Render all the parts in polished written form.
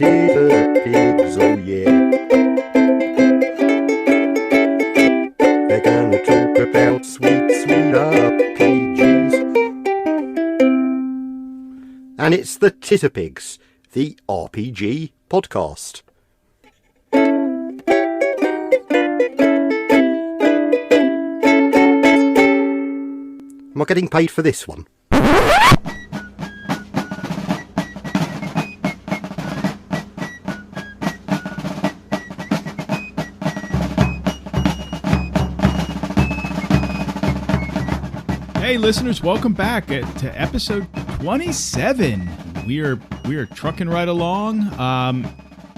Titterpigs, oh yeah. They're gonna talk about sweet, sweet RPGs. And it's the Titterpigs, the RPG podcast. Am I getting paid for this one? Hey listeners, welcome back to episode 27. We are trucking right along.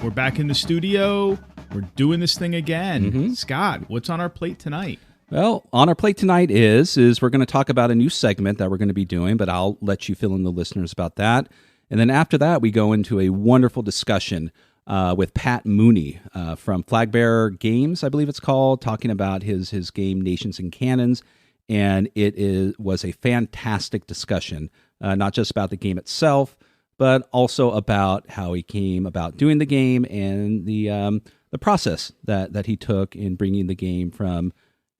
We're back in the studio. We're doing this thing again. Scott, what's on our plate tonight? Well, on our plate tonight is we're going to talk about a new segment that we're going to be doing, but I'll let you fill in the listeners about that. And then after that, we go into a wonderful discussion with Pat Mooney from Flagbearer Games, I believe it's called, talking about his game Nations and Cannons. And was a fantastic discussion, not just about the game itself, but also about how he came about doing the game and the process that he took in bringing the game from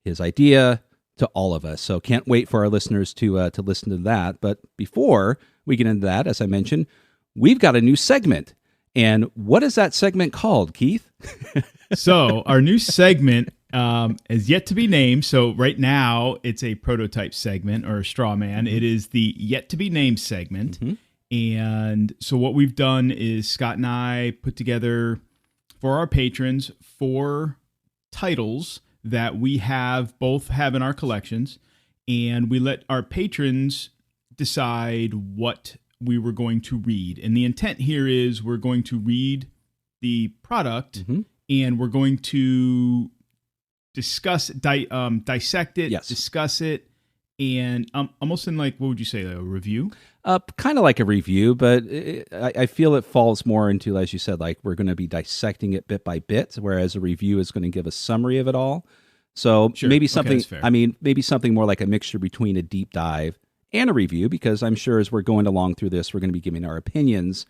his idea to all of us. So can't wait for our listeners to listen to that. But before we get into that, as I mentioned, we've got a new segment. And what is that segment called, Keith? So our new segment is yet to be named. So right now it's a prototype segment or a straw man. It is the yet to be named segment. And so what we've done is Scott and I put together for our patrons 4 titles that we both have in our collections, and we let our patrons decide what we were going to read. And the intent here is we're going to read the product and we're going to discuss, dissect it, discuss it, and almost in like, what would you say, a review? Kind of like a review, but I feel it falls more into, as you said, like we're going to be dissecting it bit by bit, whereas a review is going to give a summary of it all. So maybe something, maybe something more like a mixture between a deep dive and a review, because I'm sure as we're going along through this, we're going to be giving our opinions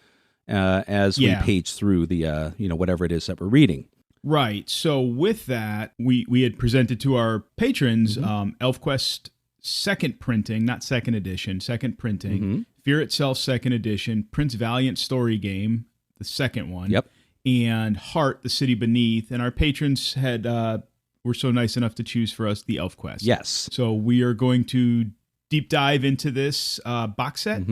as we page through the, whatever it is that we're reading. Right. So with that, we had presented to our patrons ElfQuest second printing, not second edition, second printing, Fear Itself second edition, Prince Valiant story game, the second one, and Heart, the City Beneath. And our patrons were so nice enough to choose for us the ElfQuest. Yes. So we are going to deep dive into this box set.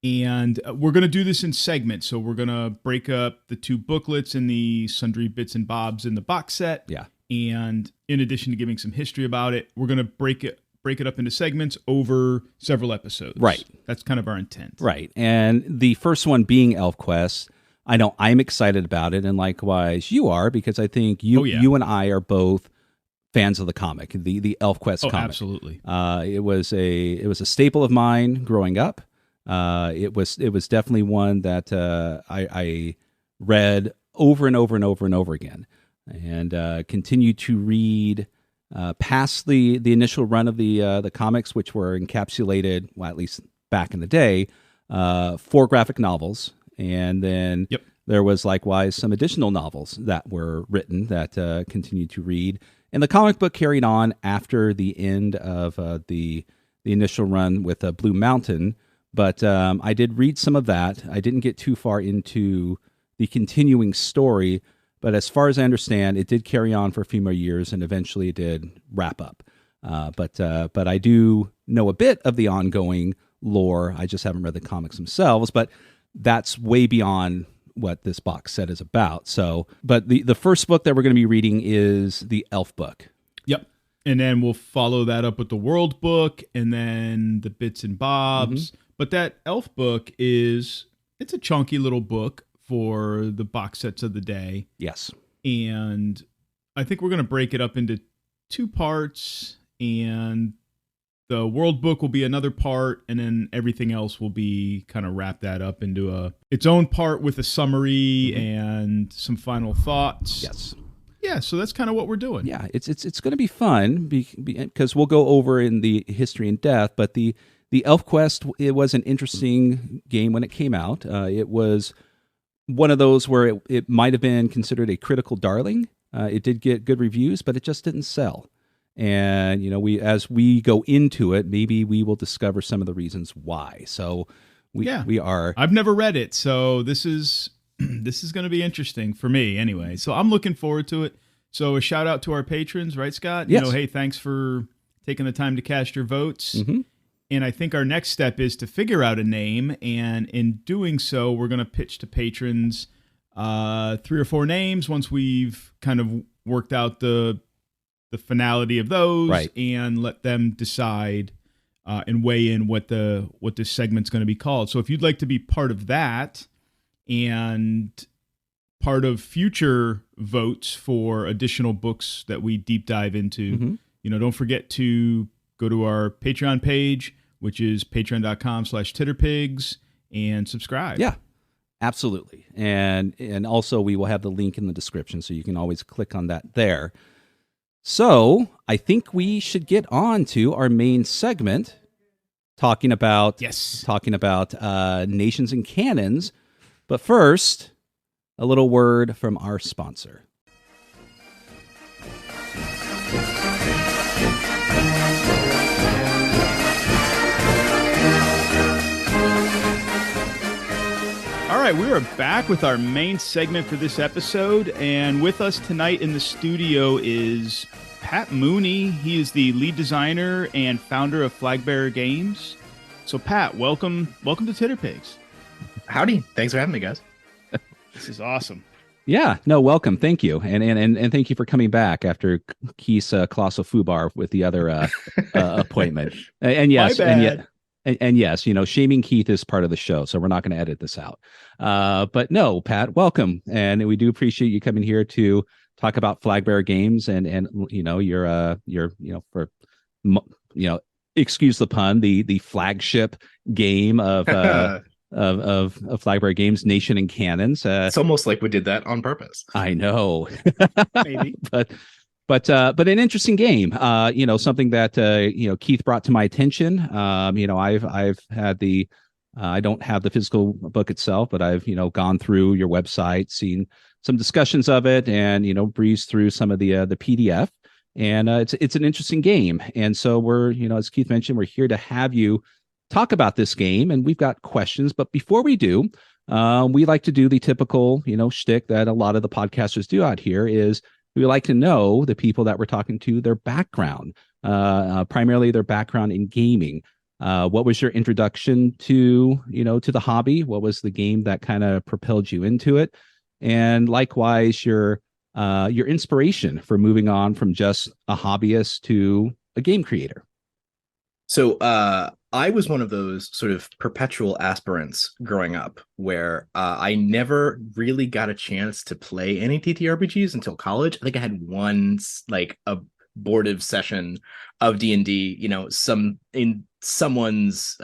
And we're going to do this in segments. So we're going to break up the 2 booklets and the sundry bits and bobs in the box set. Yeah. And in addition to giving some history about it, we're going to break it up into segments over several episodes. Right. That's kind of our intent. Right. And the first one being ElfQuest, I know I'm excited about it, and likewise you are, because I think you and I are both fans of the comic, the ElfQuest comic. Absolutely. It was a staple of mine growing up. It was definitely one that I read over and over and over and over again, and continued to read past the initial run of the comics, which were encapsulated, well, at least back in the day, 4 graphic novels, and then there was likewise some additional novels that were written that continued to read, and the comic book carried on after the end of the initial run with Blue Mountain. But I did read some of that. I didn't get too far into the continuing story, but as far as I understand, it did carry on for a few more years, and eventually it did wrap up. But I do know a bit of the ongoing lore. I just haven't read the comics themselves, but that's way beyond what this box set is about. So, but the first book that we're going to be reading is the Elf book. Yep. And then we'll follow that up with the World book, and then the bits and bobs. But that Elf book it's a chunky little book for the box sets of the day. Yes. And I think we're going to break it up into 2 parts, and the World book will be another part, and then everything else will be kind of wrap that up into its own part with a summary and some final thoughts. Yes. Yeah, so that's kind of what we're doing. Yeah, it's going to be fun because we'll go over in the history and depth, but the ElfQuest, it was an interesting game when it came out. It was one of those where it might have been considered a critical darling. It did get good reviews, but it just didn't sell. And, as we go into it, maybe we will discover some of the reasons why. So we are. I've never read it, so this is going to be interesting for me anyway. So I'm looking forward to it. So a shout out to our patrons, right, Scott? Yes. Hey, thanks for taking the time to cast your votes. Mm-hmm. And I think our next step is to figure out a name. And in doing so, we're going to pitch to patrons 3 or 4 names once we've kind of worked out the finality of those, right, and let them decide and weigh in what this segment's going to be called. So if you'd like to be part of that and part of future votes for additional books that we deep dive into, don't forget to go to our Patreon page, which is patreon.com/Titterpigs, and subscribe. Yeah, absolutely. And also we will have the link in the description, so you can always click on that there. So I think we should get on to our main segment, talking about nations and cannons. But first, a little word from our sponsor. All right, we are back with our main segment for this episode, and with us tonight in the studio is Pat Mooney. He is the lead designer and founder of Flagbearer Games. So, Pat, welcome to Titterpigs. Howdy! Thanks for having me, guys. This is awesome. Yeah, no, welcome. Thank you, and thank you for coming back after Keith's colossal foobar with the other appointment. And yes, My bad. And yes, shaming Keith is part of the show, so we're not going to edit this out. But no, Pat, welcome, and we do appreciate you coming here to talk about Flagbearer Games, and your excuse the pun, the flagship game of Flagbearer Games, Nation and Cannons. It's almost like we did that on purpose. I know, Maybe, but an interesting game. Something that Keith brought to my attention. I've had the I don't have the physical book itself, but I've gone through your website, seen some discussions of it, and breezed through some of the PDF. And it's an interesting game. And so we're as Keith mentioned, we're here to have you talk about this game, and we've got questions. But before we do, we like to do the typical shtick that a lot of the podcasters do out here is. We like to know the people that we're talking to, their background, primarily their background in gaming. What was your introduction to the hobby? What was the game that kind of propelled you into it? And likewise, your inspiration for moving on from just a hobbyist to a game creator. So I was one of those sort of perpetual aspirants growing up where I never really got a chance to play any TTRPGs until college. I think I had one like abortive session of D&D, in someone's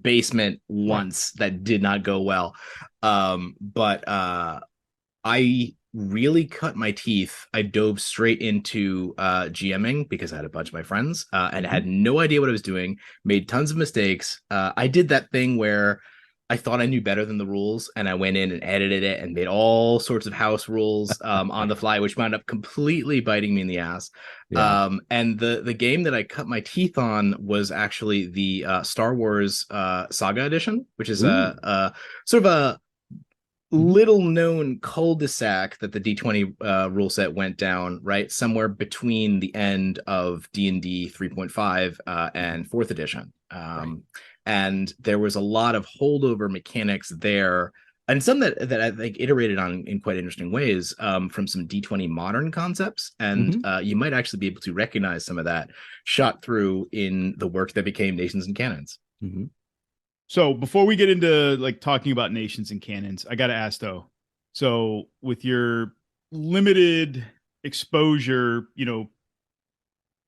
basement once that did not go well. But I really cut my teeth. I dove straight into GMing because I had a bunch of my friends and had no idea what I was doing, made tons of mistakes. I did that thing where I thought I knew better than the rules, and I went in and edited it and made all sorts of house rules on the fly, which wound up completely biting me in the ass. Yeah. And the game that I cut my teeth on was actually the Star Wars Saga Edition, which is a sort of a little known cul-de-sac that the D20 rule set went down, right somewhere between the end of D&D 3.5 and 4th edition. Right. And there was a lot of holdover mechanics there, and some that I think iterated on in quite interesting ways from some D20 modern concepts. And you might actually be able to recognize some of that shot through in the work that became Nations and Cannons. Mm-hmm. So before we get into talking about Nations and Cannons, I got to ask though. So with your limited exposure,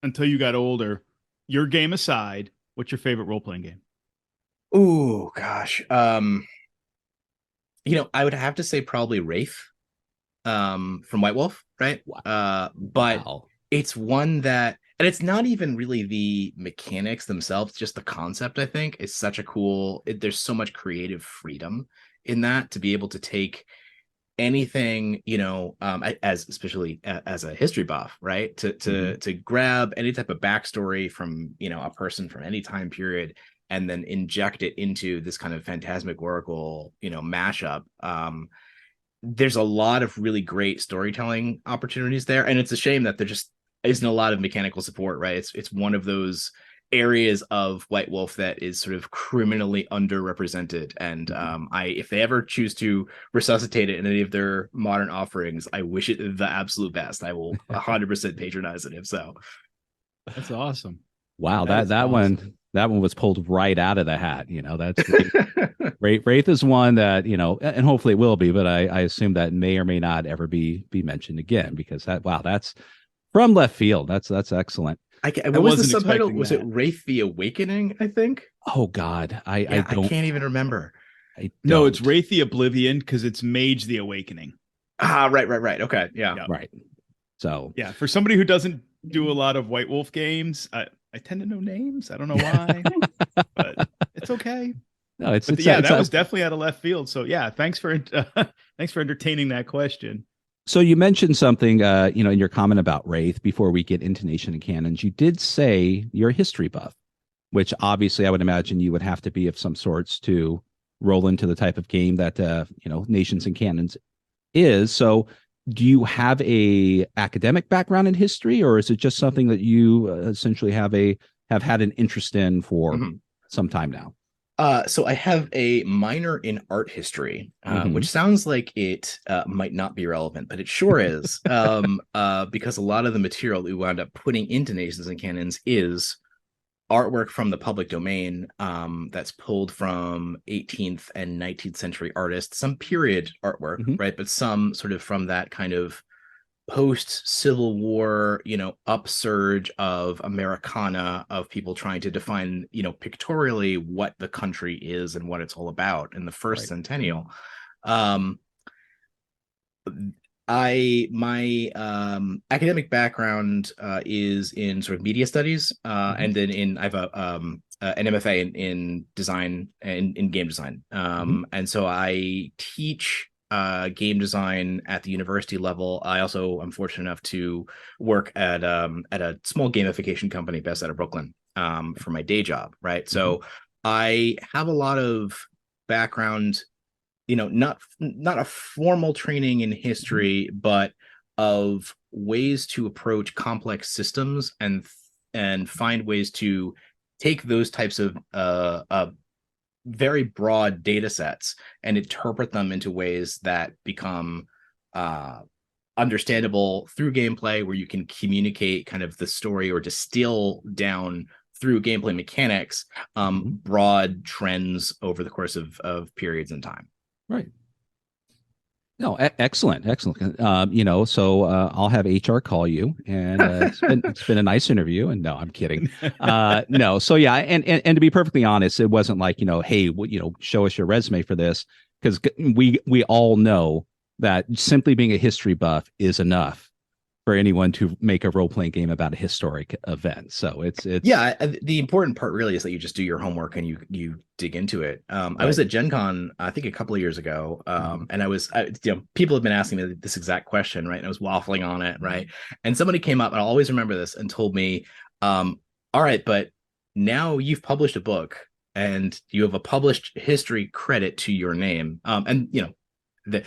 until you got older, your game aside, what's your favorite role-playing game? Oh gosh. I would have to say probably Wraith from White Wolf, right? But it's one that, and it's not even really the mechanics themselves, just the concept, I think, is such a cool, there's so much creative freedom in that, to be able to take anything, as especially as a history buff, right? To grab any type of backstory from, a person from any time period, and then inject it into this kind of phantasmagorical, mashup. There's a lot of really great storytelling opportunities there, and it's a shame that there just isn't a lot of mechanical support, right? It's one of those areas of White Wolf that is sort of criminally underrepresented, and if they ever choose to resuscitate it in any of their modern offerings, I wish it the absolute best. I will 100% patronize it if so. That's awesome. Wow, that awesome. one was pulled right out of the hat. That's Wraith is one that, and hopefully it will be, but I assume that may or may not ever be mentioned again, because that's from left field. That's excellent. What was the subtitle? Was it Wraith the Awakening, I think? Oh God, I can't even remember. No, it's Wraith the Oblivion, because it's Mage the Awakening. Right. Okay, yeah. Right. So yeah, for somebody who doesn't do a lot of White Wolf games, I tend to know names. I don't know why, but it's okay. No, that was definitely out of left field. So yeah, thanks for entertaining that question. So you mentioned something, in your comment about Wraith before we get into Nation and Cannons. You did say you're a history buff, which obviously I would imagine you would have to be of some sorts to roll into the type of game that Nations and Cannons is. So do you have a academic background in history, or is it just something that you essentially have had an interest in for some time now? So I have a minor in art history, which sounds like it might not be relevant, but it sure is, because a lot of the material we wound up putting into Nations and Cannons is artwork from the public domain, that's pulled from 18th and 19th century artists, some period artwork, right? But some sort of from that kind of post-Civil War, upsurge of Americana, of people trying to define, pictorially what the country is and what it's all about in the first centennial. My academic background is in sort of media studies, and then I have an MFA in design and in game design, and so I teach game design at the university level. I also am fortunate enough to work at a small gamification company based out of Brooklyn for my day job, right? So I have a lot of background, not a formal training in history, but of ways to approach complex systems and find ways to take those types of very broad data sets and interpret them into ways that become understandable through gameplay, where you can communicate kind of the story or distill down through gameplay mechanics broad trends over the course of periods in time. Right. No, excellent. So I'll have HR call you, and it's been a nice interview. And no, I'm kidding. No, so yeah, and to be perfectly honest, it wasn't like, hey, show us your resume for this, because we all know that simply being a history buff is enough for anyone to make a role-playing game about a historic event. So it's the important part really is that you just do your homework and you dig into it. I was at Gen Con, I think a couple of years ago, and people have been asking me this exact question, right? And I was waffling on it, right? And somebody came up, and I'll always remember this, and told me, all right, but now you've published a book and you have a published history credit to your name, and take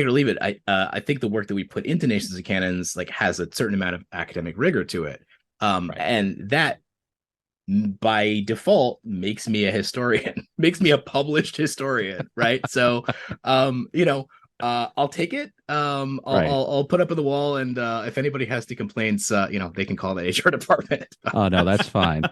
it or leave it. I think the work that we put into Nations and Cannons has a certain amount of academic rigor to it, and that by default makes me a historian, makes me a published historian, right? So, I'll take it. I'll put up on the wall, and if anybody has any complaints, they can call the HR department. Oh no, that's fine.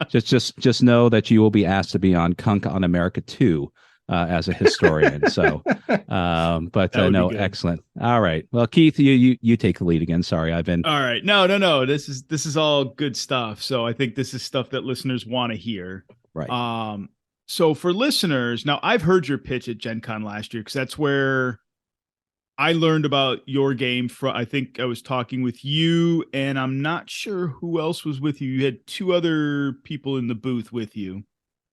just know that you will be asked to be on Kunk on America 2. As a historian. So, no, excellent. All right. Well, Keith, you take the lead again. Sorry, I've been. All right. No. This is all good stuff. So I think this is stuff that listeners want to hear. Right. So for listeners, now I've heard your pitch at Gen Con last year, because that's where I learned about your game from. I think I was talking with you, and I'm not sure who else was with you. You had two other people in the booth with you.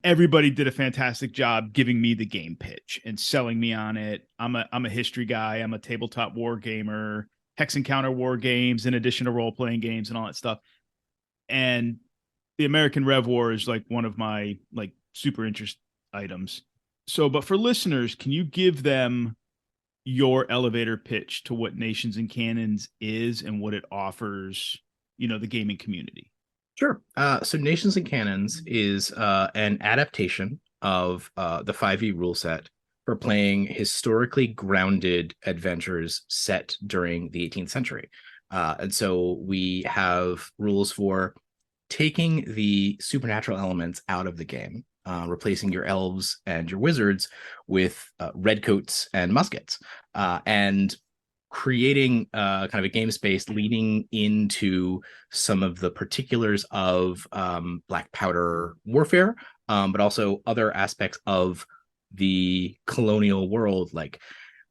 everybody did a fantastic job giving me the game pitch and selling me on it. I'm a history guy. I'm a tabletop war gamer, hex and counter war games, in addition to role playing games and all that stuff. And the American Rev War is like one of my like super interest items. So, but for listeners, can you give them your elevator pitch to what Nations and Cannons is and what it offers, the gaming community? Sure. So Nations and Cannons is an adaptation of the 5e rule set for playing historically grounded adventures set during the 18th century. And so we have rules for taking the supernatural elements out of the game, replacing your elves and your wizards with redcoats and muskets, and creating kind of a game space leading into some of the particulars of black powder warfare, but also other aspects of the colonial world, like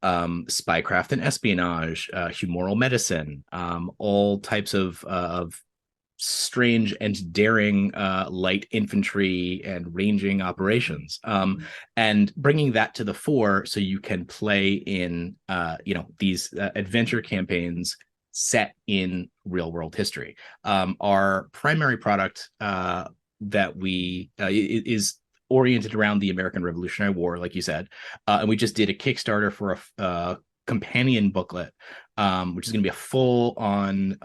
spycraft and espionage, humoral medicine, all types of strange and daring light infantry and ranging operations, and bringing that to the fore so you can play in these adventure campaigns set in real world history. Our primary product that we is oriented around the American Revolutionary War, like you said, and we just did a Kickstarter for a companion booklet, which is going to be a full-on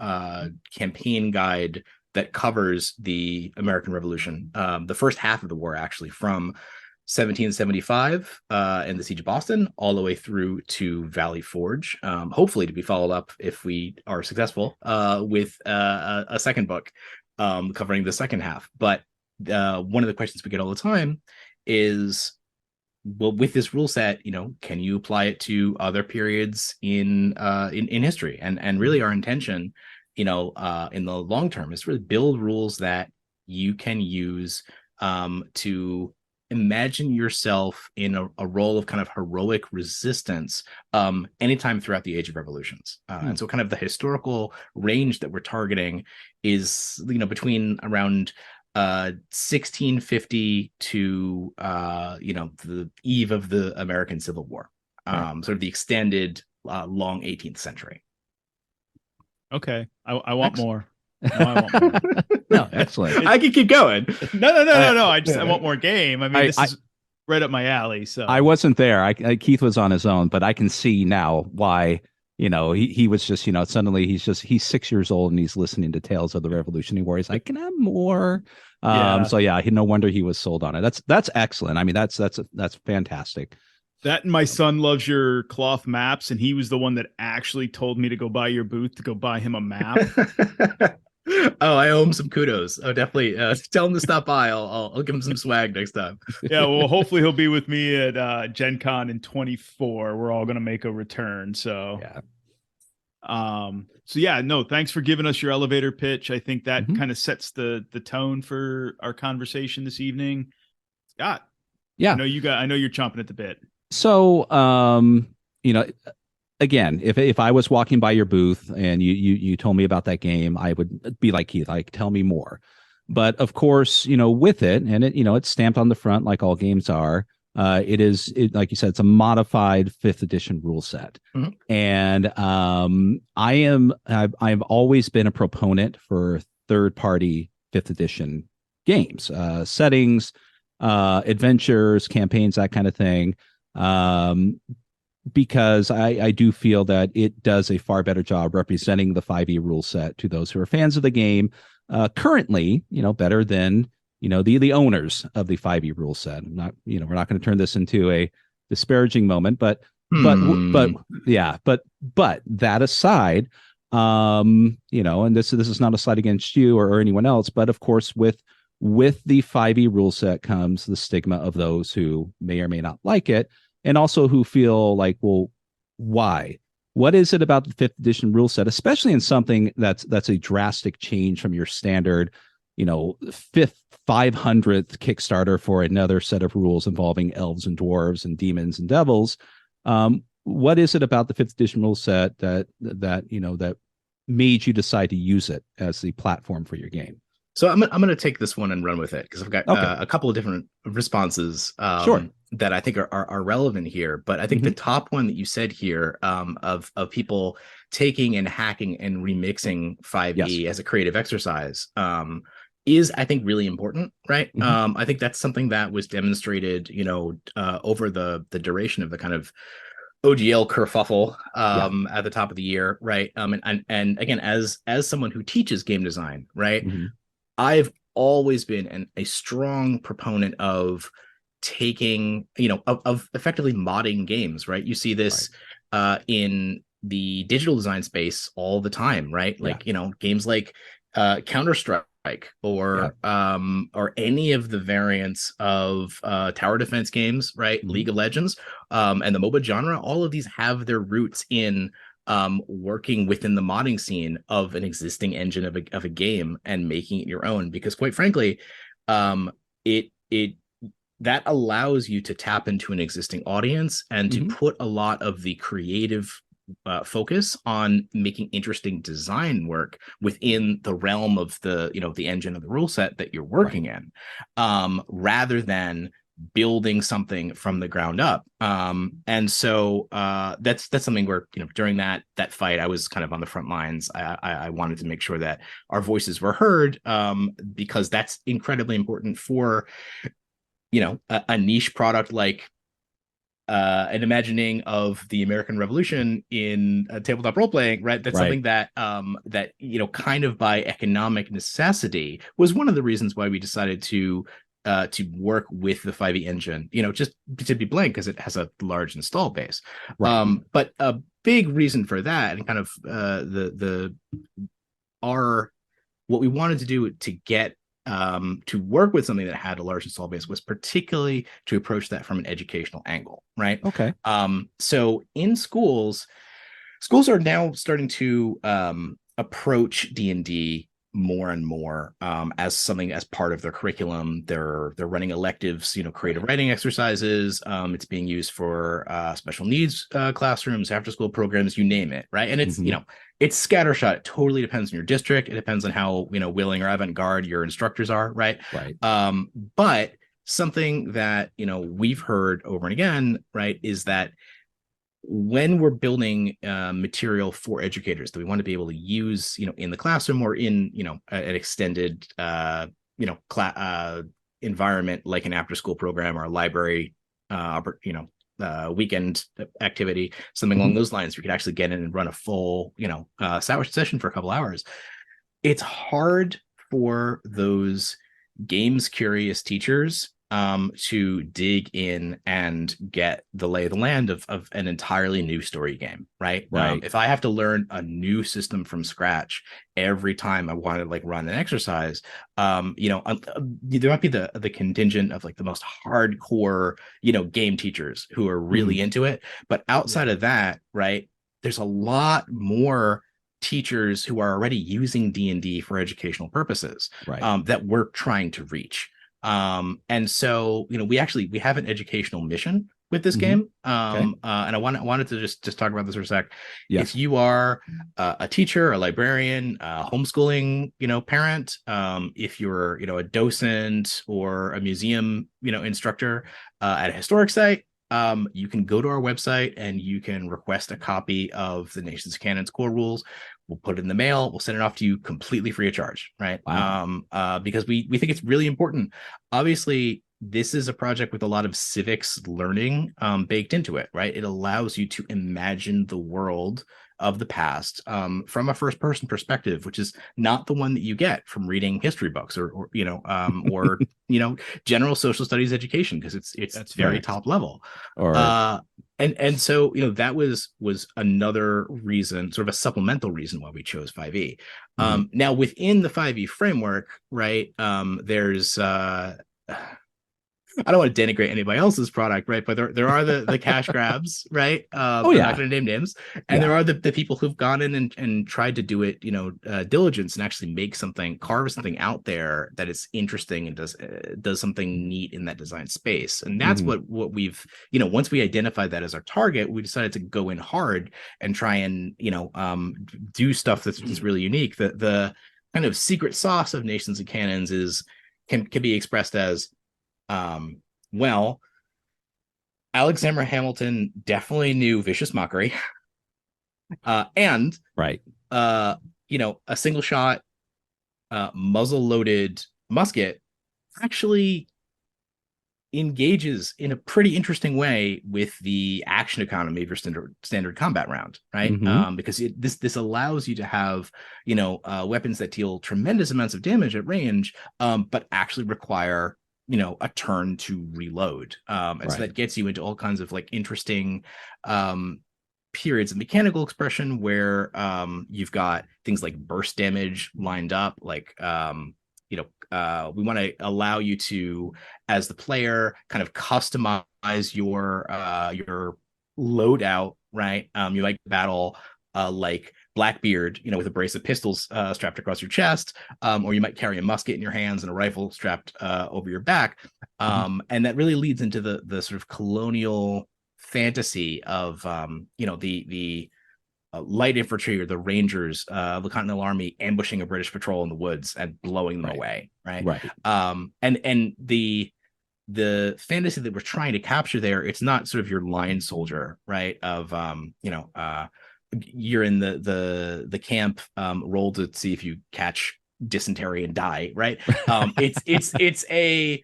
campaign guide that covers the American Revolution, the first half of the war, actually, from 1775 and the Siege of Boston all the way through to Valley Forge, hopefully to be followed up, if we are successful, with a second book covering the second half. But one of the questions we get all the time is, well, with this rule set, can you apply it to other periods in history? And really, our intention, in the long term, is to really build rules that you can use to imagine yourself in a role of kind of heroic resistance anytime throughout the Age of Revolutions. And so kind of the historical range that we're targeting is, between around 1650 to the eve of the American Civil War, sort of the extended long 18th century. Okay, I want more. No, I want more. No, excellent. I can keep going. No. I want more game. I mean, this is right up my alley. So I wasn't there. Keith was on his own, but I can see now why. He was just, suddenly he's 6 years old and he's listening to Tales of the Revolutionary War. He's like, can I have more? So yeah, no wonder he was sold on it. That's excellent. I mean, that's fantastic. That, and my son loves your cloth maps, and he was the one that actually told me to go buy your booth to go buy him a map. Oh, I owe him some kudos. Oh, definitely. Tell him to stop by. I'll give him some swag next time. Yeah, well, hopefully he'll be with me at Gen Con in 24. We're all going to make a return. So, thanks for giving us your elevator pitch. I think that kind of sets the tone for our conversation this evening. Scott, I know you're chomping at the bit. So, again, if I was walking by your booth and you told me about that game, I would be like Keith, like, tell me more. But of course, with it, and it's stamped on the front like all games are. It like you said, it's a modified 5th edition rule set. Mm-hmm. And I've always been a proponent for third-party 5th edition games, settings, adventures, campaigns, that kind of thing. Because I do feel that it does a far better job representing the 5e rule set to those who are fans of the game currently, better than, the owners of the 5e rule set. I'm not, we're not going to turn this into a disparaging moment, but that aside, and this is not a slight against you or anyone else, but of course, with the 5e rule set comes the stigma of those who may or may not like it. And also who feel like, well, why? What is it about the 5th edition rule set, especially in something that's a drastic change from your standard, 500th Kickstarter for another set of rules involving elves and dwarves and demons and devils? What is it about the 5th edition rule set that made you decide to use it as the platform for your game? So I'm going to take this one and run with it because I've got Okay. a couple of different responses Sure. that I think are relevant here. But I think the top one that you said here of people taking and hacking and remixing 5e Yes. as a creative exercise is, I think, really important, right? I think that's something that was demonstrated, over the duration of the kind of OGL kerfuffle Yeah. at the top of the year, right? And again, as someone who teaches game design, right, I've always been a strong proponent of taking, of effectively modding games, right? You see this in the digital design space all the time, right? Yeah. Like, games like Counter-Strike or any of the variants of tower defense games, right? League of Legends and the MOBA genre, all of these have their roots in working within the modding scene of an existing engine of a game and making it your own, because quite frankly, it that allows you to tap into an existing audience and to put a lot of the creative focus on making interesting design work within the realm of the the engine of the rule set that you're working in, rather than building something from the ground up. And so that's something where during that fight I was kind of on the front lines. I wanted to make sure that our voices were heard, because that's incredibly important for a niche product like an imagining of the American Revolution in tabletop role playing, right? That's something that that kind of by economic necessity was one of the reasons why we decided to work with the 5e engine, just to be blank, because it has a large install base. But a big reason for that, and kind of what we wanted to do to get to work with something that had a large install base, was particularly to approach that from an educational angle, right? Okay. So in schools are now starting to approach D&D more and more as something as part of their curriculum. They're running electives, creative writing exercises. It's being used for special needs classrooms, after school programs, you name it, right? And it's it's scattershot. It totally depends on your district. It depends on how willing or avant-garde your instructors are, right? But something that we've heard over and again, right, is that when we're building material for educators that we want to be able to use, in the classroom or in, an extended, environment like an after-school program or a library, weekend activity, something along those lines, we could actually get in and run a full, session for a couple hours. It's hard for those games curious teachers to dig in and get the lay of the land of an entirely new story game, right? If I have to learn a new system from scratch every time I want to run an exercise, there might be the contingent of the most hardcore, game teachers who are really into it. But outside of that, right, there's a lot more teachers who are already using D&D for educational purposes, that we're trying to reach. And so we have an educational mission with this game, and I wanted to just talk about this for a sec. If you are a teacher, a librarian, a homeschooling parent, if you're a docent or a museum instructor at a historic site, you can go to our website and you can request a copy of the Nation's Canon's core rules. We'll put it in the mail. We'll send it off to you completely free of charge, right? Because we think it's really important. Obviously, this is a project with a lot of civics learning baked into it, right? It allows you to imagine the world of the past from a first-person perspective, which is not the one that you get from reading history books or general social studies education, because it's very top level. And so that was another reason, sort of a supplemental reason why we chose 5e. Now within the 5e framework, right, there's I don't want to denigrate anybody else's product, right? But there are the cash grabs, right? I'm not going to name names. And there are the people who've gone in and tried to do it, diligence, and actually carve something out there that is interesting and does something neat in that design space. And that's what we've, once we identified that as our target, we decided to go in hard and try and, do stuff that's really unique. kind of secret sauce of Nations and Cannons can be expressed as, well, Alexander Hamilton definitely knew vicious mockery, and Right. a single shot muzzle loaded musket actually engages in a pretty interesting way with the action economy of your standard combat round, right? Mm-hmm. Because this allows you to have weapons that deal tremendous amounts of damage at range, but actually require a turn to reload, and so that gets you into all kinds of like interesting periods of mechanical expression where you've got things like burst damage lined up, like we want to allow you to, as the player, kind of customize your loadout, right? You might battle like Blackbeard, with a brace of pistols strapped across your chest, or you might carry a musket in your hands and a rifle strapped over your back, and that really leads into the sort of colonial fantasy of the light infantry or the Rangers, the Continental Army ambushing a British patrol in the woods and blowing them away, right? And the fantasy that we're trying to capture there, it's not sort of your line soldier, right? Of you're in the camp, roll to see if you catch dysentery and die, right? It's a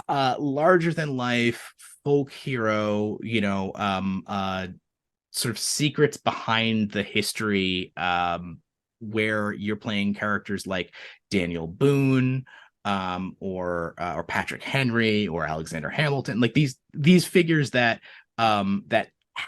larger than life folk hero, sort of secrets behind the history, where you're playing characters like Daniel Boone, or Patrick Henry or Alexander Hamilton, like these figures that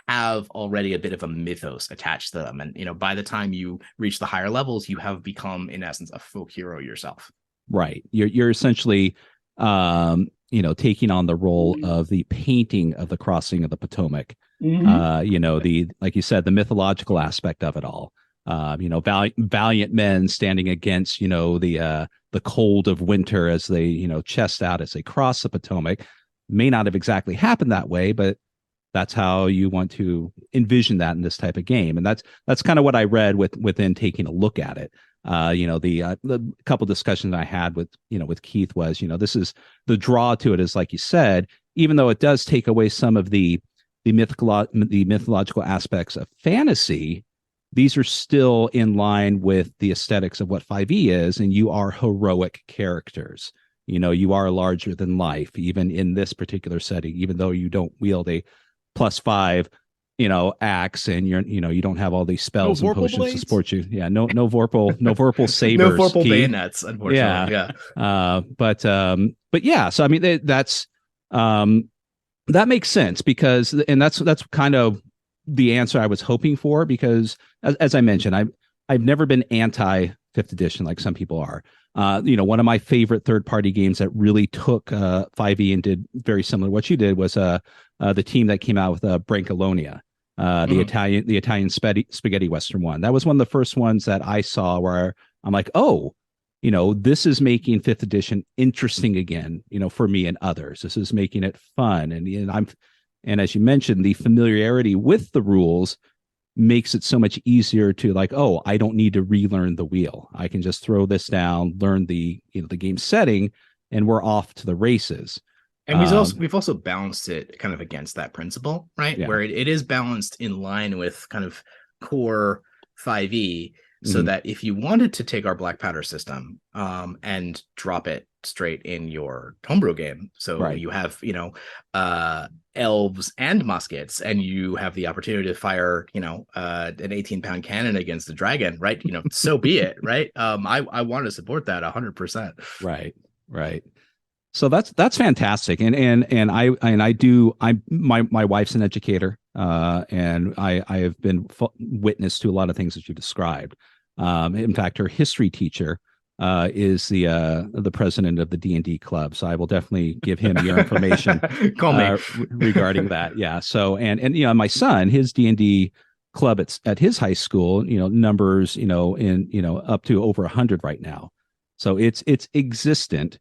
have already a bit of a mythos attached to them, and by the time you reach the higher levels, you have become in essence a folk hero yourself. Right. You're essentially taking on the role of the painting of the crossing of the Potomac. The, like you said, the mythological aspect of it all. Valiant men standing against, the cold of winter as they, chest out as they cross the Potomac. May not have exactly happened that way, but that's how you want to envision that in this type of game. And that's kind of what I read within taking a look at it. The couple discussions I had with Keith was, this is the draw to it is, like you said, even though it does take away some of the mythological aspects of fantasy, these are still in line with the aesthetics of what 5e is, and you are heroic characters. You are larger than life, even in this particular setting, even though you don't wield a +5 axe, and you don't have all these spells and potions blades to support you. Yeah, no Vorpal sabers, no Vorpal bayonets, unfortunately. But yeah, so I mean that's that makes sense, because, and that's kind of the answer I was hoping for, because as I mentioned, I've never been anti 5th edition like some people are. One of my favorite third-party games that really took 5e and did very similar to what you did was the team that came out with Brancalonia, the Italian spaghetti Western one. That was one of the first ones that I saw where I'm like, oh, this is making 5th edition interesting again, for me and others. This is making it fun. And as you mentioned, the familiarity with the rules makes it so much easier to like, oh, I don't need to relearn the wheel. I can just throw this down, learn the game setting, and we're off to the races. And we've also balanced it kind of against that principle, right? Yeah. Where it is balanced in line with kind of core 5e, so that if you wanted to take our black powder system and drop it straight in your homebrew game, so you have elves and muskets, and you have the opportunity to fire an 18-pound cannon against the dragon, right? So be it, right? I want to support that 100%. Right. So that's fantastic, and my wife's an educator, and I have been witness to a lot of things that you described. In fact, her history teacher is the president of the D&D club, so I will definitely give him your information. Call me regarding that. Yeah. So and my son, his D&D club at his high school, numbers in up to over 100 right now. So it's existent.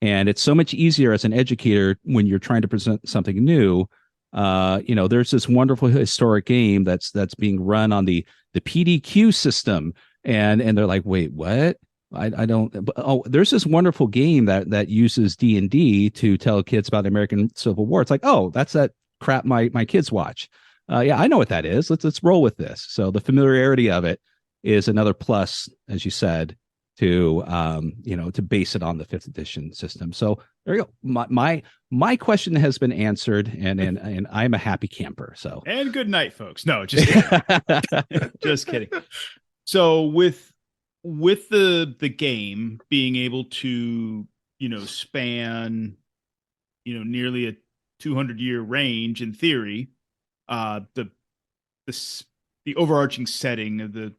And it's so much easier as an educator when you're trying to present something new. There's this wonderful historic game that's being run on the PDQ system, and they're like, wait, what? I don't. But, oh, there's this wonderful game that uses D&D to tell kids about the American Civil War. It's like, oh, that's that crap my kids watch. Yeah, I know what that is. Let's roll with this. So the familiarity of it is another plus, as you said, to to base it on the fifth edition system. So there you go. My question has been answered, and I'm a happy camper. So And good night, folks. No, just kidding. Just kidding. So with the game being able to span nearly a 200-year range in theory, the overarching setting of the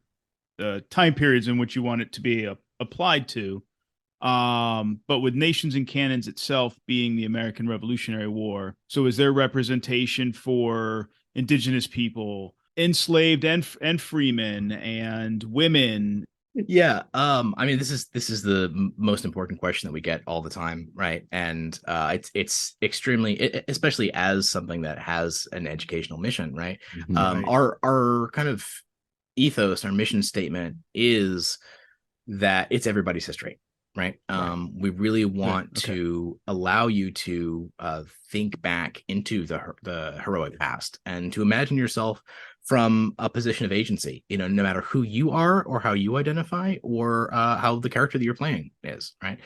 time periods in which you want it to be applied to, but with nations and cannons itself being the American Revolutionary War. So is there representation for indigenous people, enslaved and freemen, and women? Yeah. I mean, this is the most important question that we get all the time, right? And it's extremely, especially as something that has an educational mission, right? Mhm. Right. Our kind of ethos, our mission statement is that it's everybody's history, right? Right. We really Good. want Okay. to allow you to think back into the heroic past and to imagine yourself from a position of agency, no matter who you are or how you identify or how the character that you're playing is, right?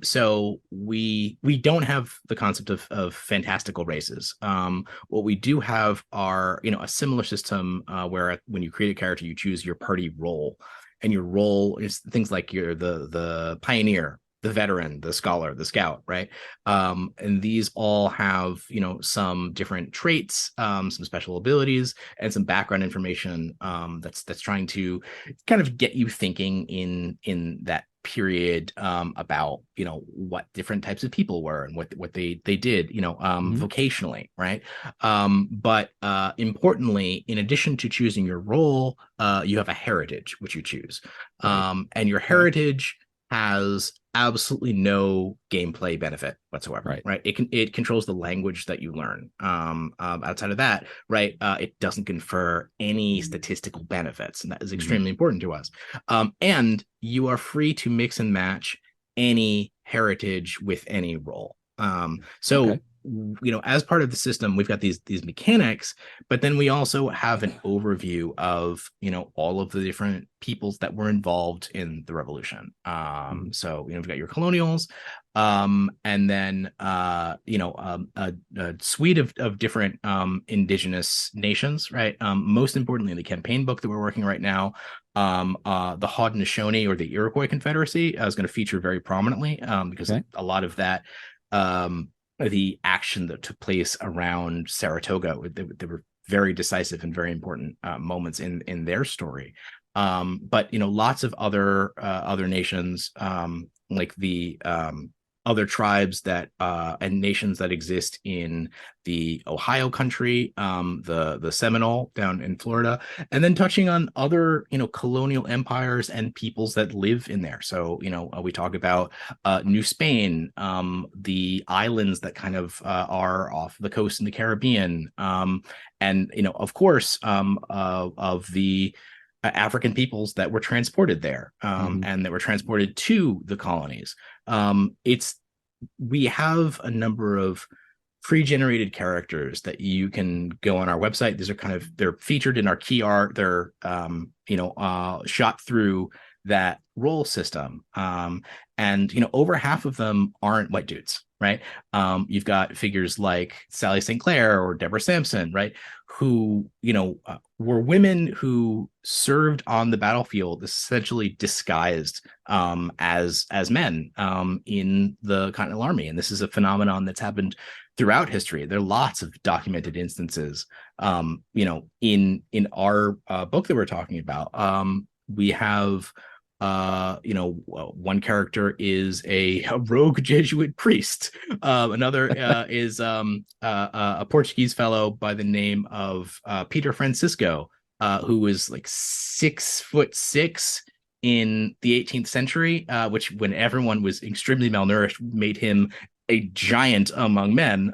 So we don't have the concept of fantastical races. What we do have are, a similar system where when you create a character, you choose your party role, and your role is things like you're the pioneer, the veteran, the scholar, the scout, right? And these all have some different traits, some special abilities, and some background information that's trying to kind of get you thinking in that period about what different types of people were and what they did Mhm. vocationally, right? But importantly, in addition to choosing your role, you have a heritage which you choose, Right. and your Okay. heritage has absolutely no gameplay benefit whatsoever, Right. right? It controls the language that you learn. Outside of that, right, it doesn't confer any statistical benefits, and that is Mhm. extremely important to us. And you are free to mix and match any heritage with any role. So Okay. as part of the system, we've got these mechanics, but then we also have an overview of all of the different peoples that were involved in the revolution. Mhm. So we've got your colonials, and then a suite of different indigenous nations, right? Most importantly, in the campaign book that we're working right now, the Haudenosaunee, or the Iroquois Confederacy, is going to feature very prominently, because Okay. a lot of that, the action that took place around Saratoga, they were very decisive and very important moments in their story. But lots of other nations, like the other tribes that and nations that exist in the Ohio country, the Seminole down in Florida, and then touching on other colonial empires and peoples that live in there. So we talk about New Spain, the islands that kind of are off the coast in the Caribbean, and of course of the African peoples that were transported there, Mhm. and that were transported to the colonies. It's We have a number of pre-generated characters that you can go on our website. These are they're featured in our key art. They're shot through that role system, and over half of them aren't white dudes, right? You've got figures like Sally St. Clair or Deborah Sampson, right, who were women who served on the battlefield essentially disguised as men in the Continental Army. And this is a phenomenon that's happened throughout history. There are lots of documented instances. In our book that we're talking about, we have one character is a rogue Jesuit priest. Another is a Portuguese fellow by the name of Peter Francisco, who was like 6'6" in the 18th century, which, when everyone was extremely malnourished, made him a giant among men,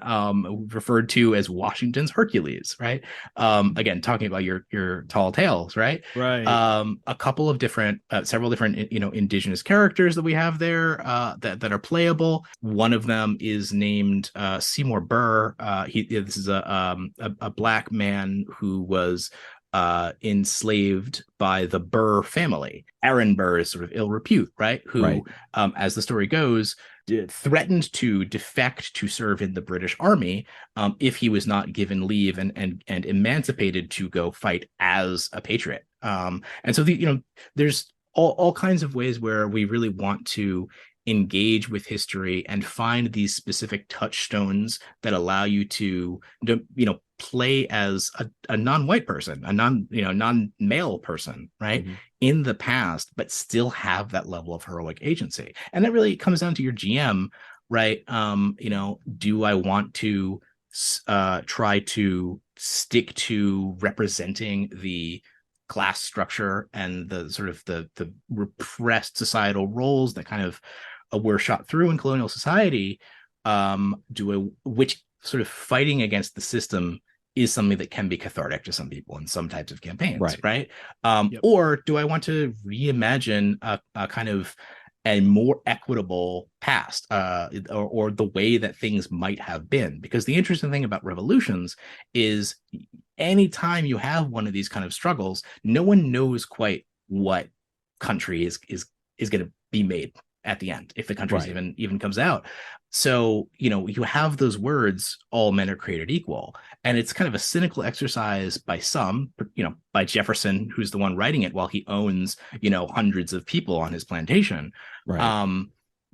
referred to as Washington's Hercules, right? Again, talking about your tall tales, right? Right. A couple of different, several different, indigenous characters that we have there, that are playable. One of them is named Seymour Burr. This is a black man who was enslaved by the Burr family. Aaron Burr is sort of ill repute, right? Who, Right. as the story goes, threatened to defect to serve in the British Army, if he was not given leave and emancipated to go fight as a patriot. And so there's all kinds of ways where we really want to engage with history and find these specific touchstones that allow you to play as a non-white person, a non-male person, right? Mm-hmm. In the past, but still have that level of heroic agency. And that really comes down to your GM, right? Do I want to try to stick to representing the class structure and the sort of the repressed societal roles that kind of were shot through in colonial society? Which sort of fighting against the system is something that can be cathartic to some people in some types of campaigns, right? Yep. Or do I want to reimagine a kind of a more equitable past, or the way that things might have been? Because the interesting thing about revolutions is anytime you have one of these kind of struggles, no one knows quite what country is going to be made at the end, if the country even comes out. So you have those words, all men are created equal, and it's kind of a cynical exercise by some, by Jefferson, who's the one writing it while he owns hundreds of people on his plantation. Right.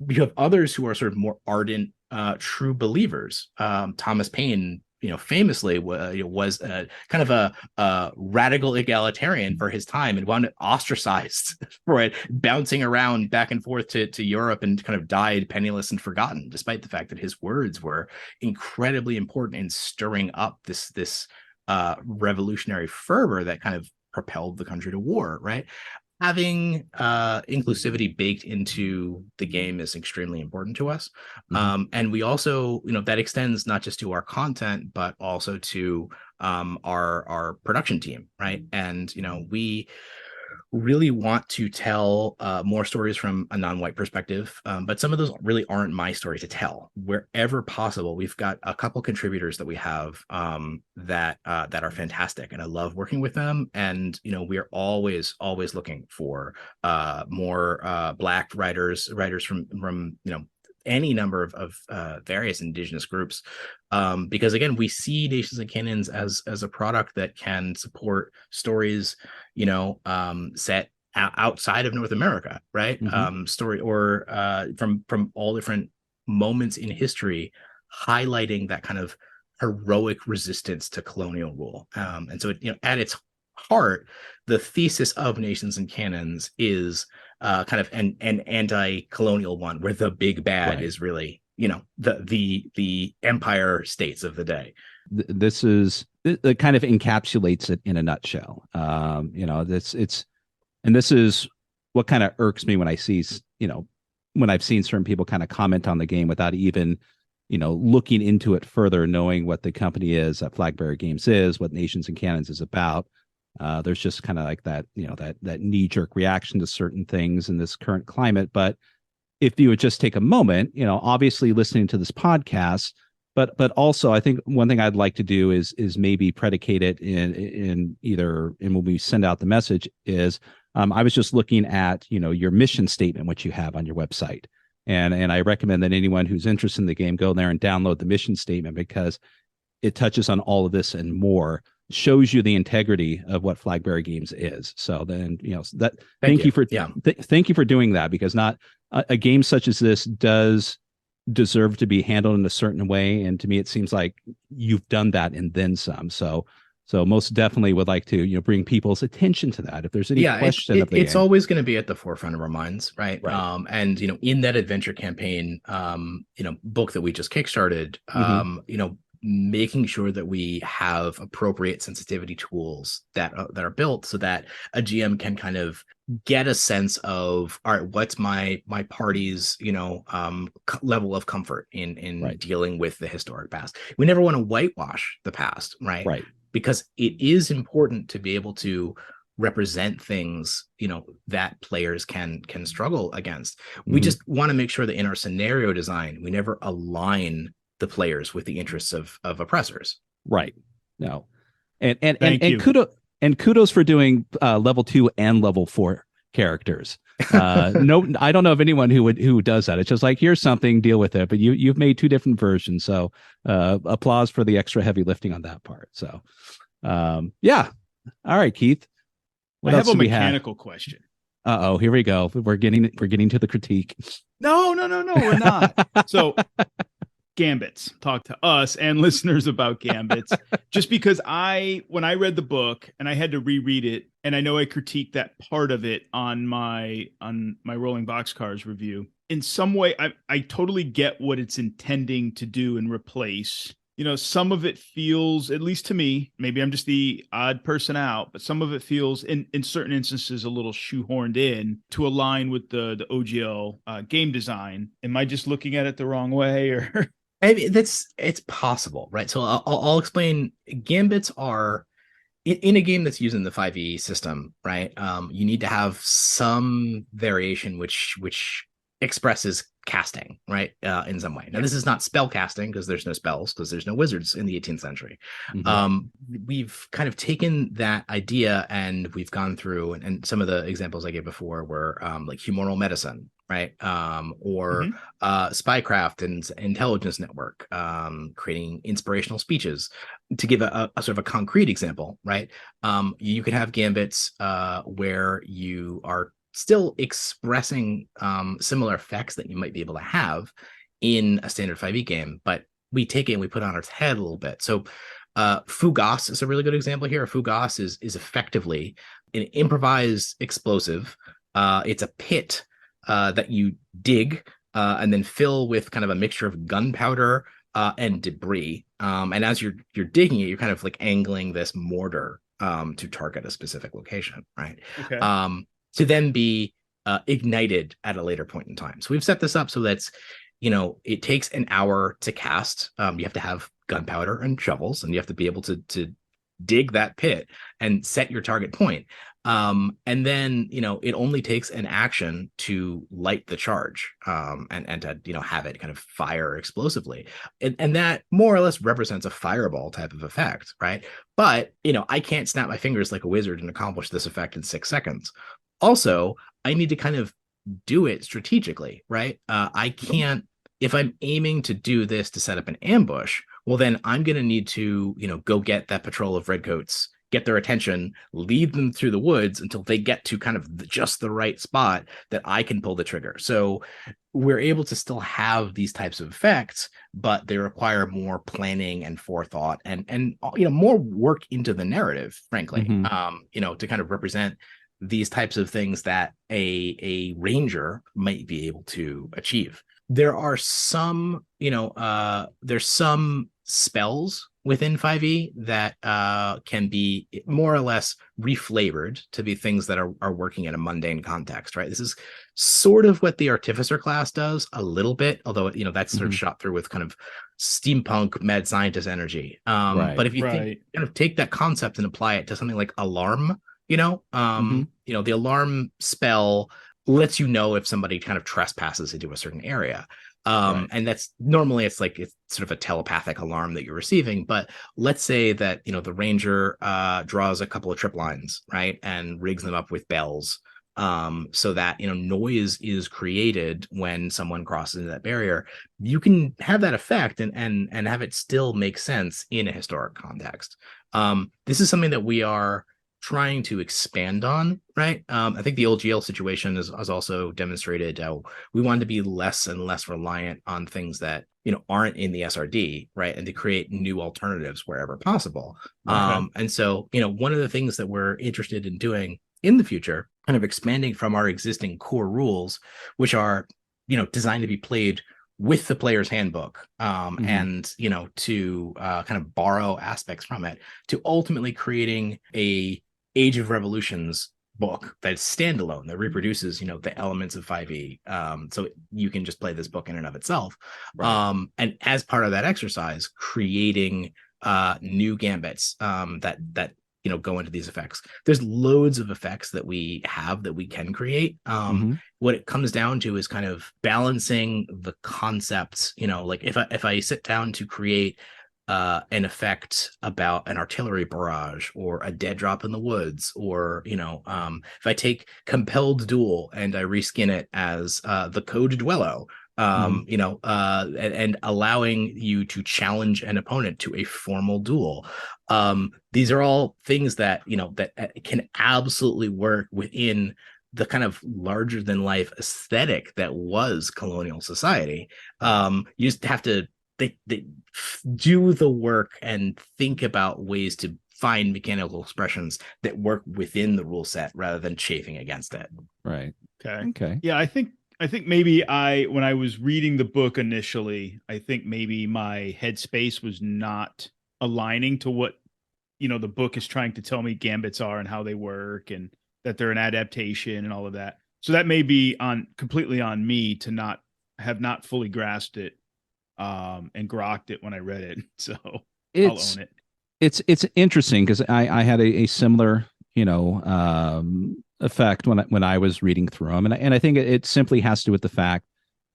You have others who are sort of more ardent, true believers. Thomas Paine, famously was kind of a radical egalitarian for his time and wound up ostracized for it, bouncing around back and forth to Europe, and kind of died penniless and forgotten, despite the fact that his words were incredibly important in stirring up this revolutionary fervor that kind of propelled the country to war, right? Having inclusivity baked into the game is extremely important to us. And we also, that extends not just to our content, but also to our production team, right? And, we really want to tell more stories from a non-white perspective, but some of those really aren't my story to tell. Wherever possible, we've got a couple contributors that we have that are fantastic, and I love working with them. And we are always looking for more Black writers from any number of various indigenous groups, because again, we see Nations and Canons as a product that can support stories set outside of North America, right? Story or from all different moments in history, highlighting that kind of heroic resistance to colonial rule. And so at its heart, the thesis of Nations and Canons is kind of an anti-colonial one, where the big bad is really the empire states of the day. This is, it kind of encapsulates it in a nutshell. This is what kind of irks me when I see, when I've seen certain people kind of comment on the game without even, looking into it further, knowing what the company is, that Flagbearer Games is, what Nations and Canons is about. There's just kind of like that, that knee-jerk reaction to certain things in this current climate. But if you would just take a moment, obviously listening to this podcast, but also I think one thing I'd like to do is maybe predicate it in when we send out the message is, I was just looking at, your mission statement, which you have on your website. And I recommend that anyone who's interested in the game go there and download the mission statement, because it touches on all of this and more, shows you the integrity of what Flagbearer Games is. So then, thank you for doing that, because not a game such as this does deserve to be handled in a certain way. And to me, it seems like you've done that and then some. So most definitely would like to, bring people's attention to that. If there's any question of the it's game. always going to be at the forefront of our minds, right? And in that adventure campaign, book that we just kickstarted, making sure that we have appropriate sensitivity tools that are built so that a GM can kind of get a sense of, all right, what's my party's level of comfort in dealing with the historic past. We never want to whitewash the past, right? Because it is important to be able to represent things that players can struggle against. We just want to make sure that in our scenario design we never align the players with the interests of oppressors. No. And kudos for doing level 2 and level 4 characters. No, I don't know of anyone who does that. It's just like, here's something, deal with it. But you've made 2 different versions, so applause for the extra heavy lifting on that part. So yeah. All right, Keith. I have a mechanical question. Uh-oh, here we go. We're getting to the critique. No, we're not. So gambits. Talk to us and listeners about gambits. Just because when I read the book and I had to reread it, and I know I critiqued that part of it on my Rolling Boxcars review. In some way, I totally get what it's intending to do and replace. Some of it feels, at least to me, maybe I'm just the odd person out, but some of it feels in certain instances a little shoehorned in to align with the OGL game design. Am I just looking at it the wrong way, or? I mean, it's possible, right? So I'll explain. Gambits are in a game that's using the 5e system, right? You need to have some variation which expresses casting, right? In some way. Now, this is not spell casting because there's no spells, because there's no wizards in the 18th century. We've kind of taken that idea and we've gone through, and some of the examples I gave before were like humoral medicine, right? Or spycraft and intelligence network, creating inspirational speeches. To give a sort of a concrete example, right? You could have gambits where you are still expressing similar effects that you might be able to have in a standard 5e game, but we take it and we put it on its head a little bit. So Fougasse is a really good example here. Fougasse is effectively an improvised explosive. It's a pit that you dig and then fill with kind of a mixture of gunpowder and debris. And as you're digging it, you're kind of like angling this mortar to target a specific location, right? Okay. To then be ignited at a later point in time. So we've set this up so that's, it takes an hour to cast. You have to have gunpowder and shovels, and you have to be able to dig that pit and set your target point. And then, it only takes an action to light the charge and to, have it kind of fire explosively. And that more or less represents a fireball type of effect, right? But, I can't snap my fingers like a wizard and accomplish this effect in 6 seconds. Also, I need to kind of do it strategically, right? I can't, if I'm aiming to do this to set up an ambush, well, then I'm going to need to, go get that patrol of redcoats, get their attention, lead them through the woods until they get to kind of just the right spot that I can pull the trigger. So we're able to still have these types of effects, but they require more planning and forethought and more work into the narrative, frankly, to kind of represent these types of things that a ranger might be able to achieve. There are some, there's some spells within 5e that can be more or less reflavored to be things that are working in a mundane context, right? This is sort of what the Artificer class does a little bit, although, that's sort of shot through with kind of steampunk mad scientist energy. But if you kind of take that concept and apply it to something like Alarm, the alarm spell lets you know if somebody kind of trespasses into a certain area. And that's normally it's sort of a telepathic alarm that you're receiving. But let's say that, the ranger draws a couple of trip lines, right, and rigs them up with bells so that, noise is created when someone crosses into that barrier. You can have that effect and have it still make sense in a historic context. This is something that we are trying to expand on, right? I think the OGL situation has also demonstrated how we want to be less and less reliant on things that aren't in the SRD, right? And to create new alternatives wherever possible. And so one of the things that we're interested in doing in the future, kind of expanding from our existing core rules, which are designed to be played with the player's handbook, Mhm. and to kind of borrow aspects from it to ultimately creating a Age of Revolutions book that's standalone that reproduces the elements of 5e, so you can just play this book in and of itself, Right. and as part of that exercise creating new gambits that go into these effects. There's loads of effects that we have that we can create. Mhm. What it comes down to is kind of balancing the concepts. Like if I sit down to create an effect about an artillery barrage or a dead drop in the woods, or if I take compelled duel and I reskin it as the code Dwello, Mhm. and allowing you to challenge an opponent to a formal duel. These are all things that that can absolutely work within the kind of larger than life aesthetic that was colonial society. You just have to they do the work and think about ways to find mechanical expressions that work within the rule set rather than chafing against it. Right. Okay. Okay. Yeah, I think maybe when I was reading the book initially, I think maybe my headspace was not aligning to what the book is trying to tell me gambits are and how they work, and that they're an adaptation and all of that. So that may be completely on me to not fully grasped it and grokked it when I read it. So I'll It's own it. it's interesting because I had a similar effect when I was reading through them, and I think it simply has to do with the fact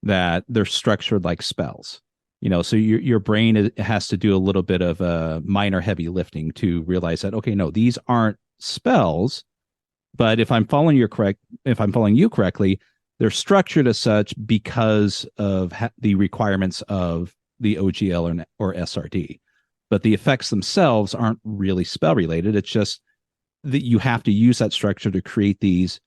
that they're structured like spells. So your brain has to do a little bit of minor heavy lifting to realize that, okay, no, these aren't spells, but if I'm following you correctly, they're structured as such because of the requirements of the OGL or SRD. But the effects themselves aren't really spell related. It's just that you have to use that structure to create these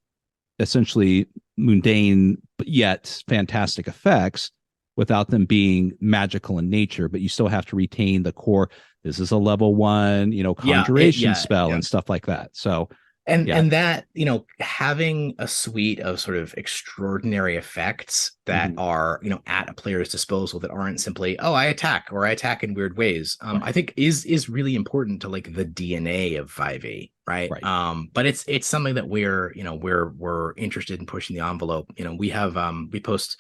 essentially mundane but yet fantastic effects without them being magical in nature. But you still have to retain the core. This is a level 1, conjuration spell Yeah. and stuff like that. So and yeah. and that having a suite of sort of extraordinary effects that Mhm. are at a player's disposal, that aren't simply, oh, I attack, or I attack in weird ways, I Right. think is really important to like the DNA of 5e, right? Right. But it's something that we're interested in pushing the envelope. We post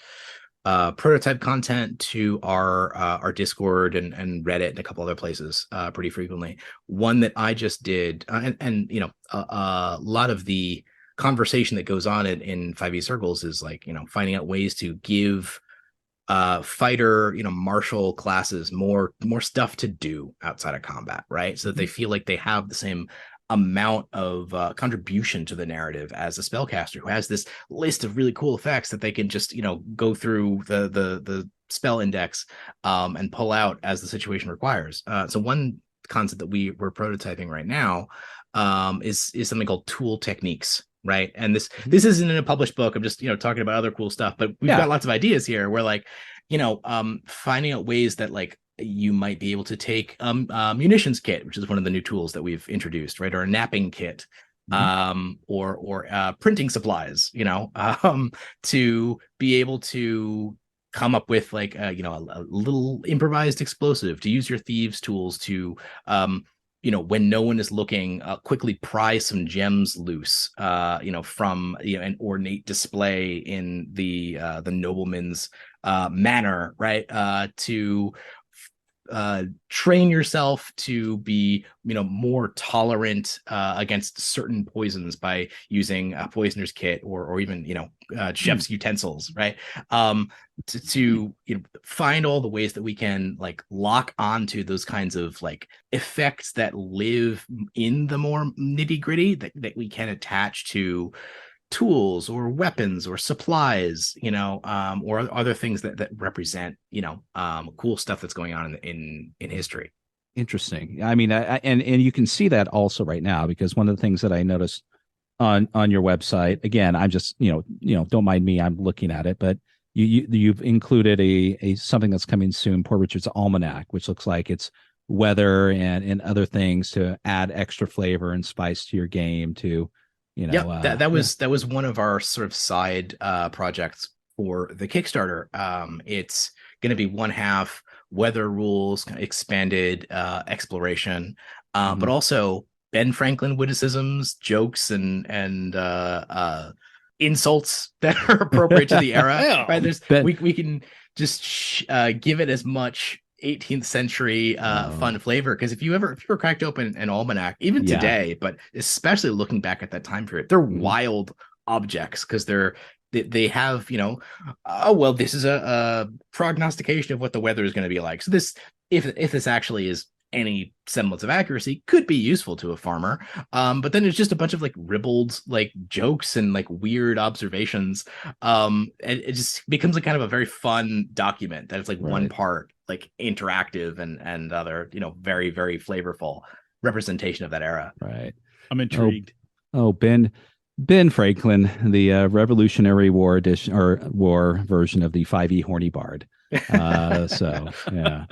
prototype content to our Discord and Reddit and a couple other places pretty frequently. One that I just did, and a lot of the conversation that goes on in 5e circles is like finding out ways to give fighter martial classes more stuff to do outside of combat, right? So that they Mhm. feel like they have the same amount of contribution to the narrative as a spellcaster who has this list of really cool effects that they can just go through the spell index and pull out as the situation requires. So one concept that we're prototyping right now is something called tool techniques, right? And this Mhm. this isn't in a published book. I'm just talking about other cool stuff, but we've Yeah. got lots of ideas here where like finding out ways that like you might be able to take a munitions kit, which is one of the new tools that we've introduced, right? Or a napping kit, Mhm. or printing supplies, to be able to come up with like a little improvised explosive to use your thieves tools to when no one is looking, quickly pry some gems loose, from an ornate display in the nobleman's manor, right? To train yourself to be more tolerant against certain poisons by using a poisoner's kit, or even Hmm. chef's utensils, right? To find all the ways that we can like lock onto those kinds of like effects that live in the more nitty gritty, that we can attach to tools or weapons or supplies, or other things that represent, cool stuff that's going on in history. Interesting. I mean, and you can see that also right now, because one of the things that I noticed on your website, again, I'm just don't mind me, I'm looking at it, but you've included a something that's coming soon, Poor Richard's Almanac, which looks like it's weather and other things to add extra flavor and spice to your game. To Yep, that yeah. was one of our sort of side projects for the Kickstarter. It's going to be one half weather rules, kind of expanded exploration, but also Ben Franklin witticisms, jokes, and insults that are appropriate to the era. Yeah. Right? Ben- We can just give it as much 18th century fun flavor, because if you ever cracked open an almanac, even today, but especially looking back at that time period, they're wild objects, because they have, oh well, this is a prognostication of what the weather is going to be like. So this, if this actually is any semblance of accuracy, could be useful to a farmer. But then it's just a bunch of like ribald like jokes and like weird observations. And it just becomes like kind of a very fun document that it's like one part like interactive and other, very, very flavorful representation of that era. Right. I'm intrigued. Oh, Ben Franklin, the Revolutionary War edition or war version of the 5e Horny Bard. So yeah.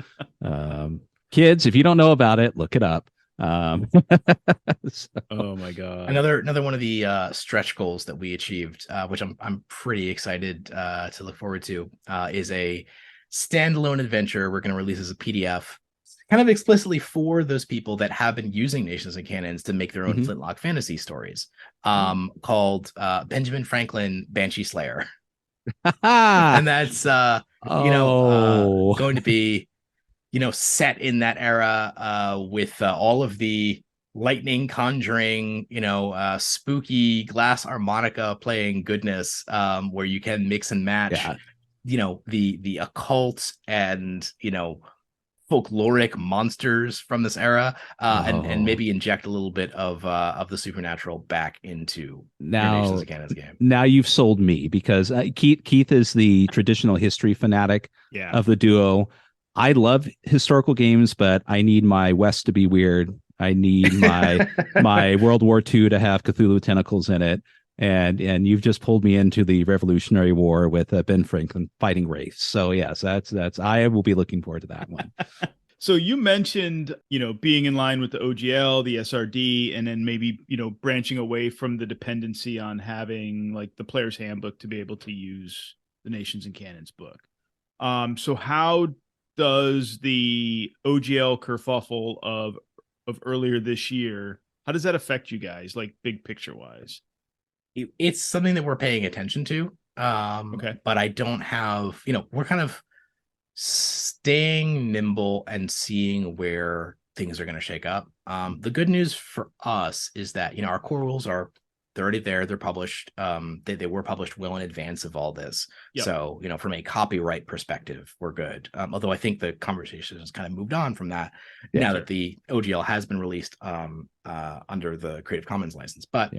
Kids, if you don't know about it, look it up. Oh my god! Another one of the stretch goals that we achieved, which I'm pretty excited to look forward to, is a standalone adventure we're going to release as a PDF, kind of explicitly for those people that have been using Nations and Cannons to make their own Flintlock fantasy stories, called Benjamin Franklin Banshee Slayer, and that's going to be set in that era, with all of the lightning conjuring, spooky glass harmonica playing goodness, where you can mix and match, the occult and, folkloric monsters from this era, and maybe inject a little bit of the supernatural back into your Nations and Cannons game. Now you've sold me, because Keith is the traditional history fanatic of the duo. I love historical games, but I need my West to be weird. I need my World War II to have Cthulhu tentacles in it. And you've just pulled me into the Revolutionary War with Ben Franklin fighting Wraiths. So yes, that's I will be looking forward to that one. So you mentioned, being in line with the OGL, the SRD, and then maybe, branching away from the dependency on having like the player's handbook to be able to use the Nations and Cannons book. So how does the OGL kerfuffle of earlier this year, how does that affect you guys, like big picture wise? It's something that we're paying attention to. Okay. But I don't have, we're kind of staying nimble and seeing where things are going to shake up. The good news for us is that, our core rules they're already there. They're published. They were published well in advance of all this. Yep. So, from a copyright perspective, we're good. Although I think the conversation has kind of moved on from that now that the OGL has been released under the Creative Commons license. But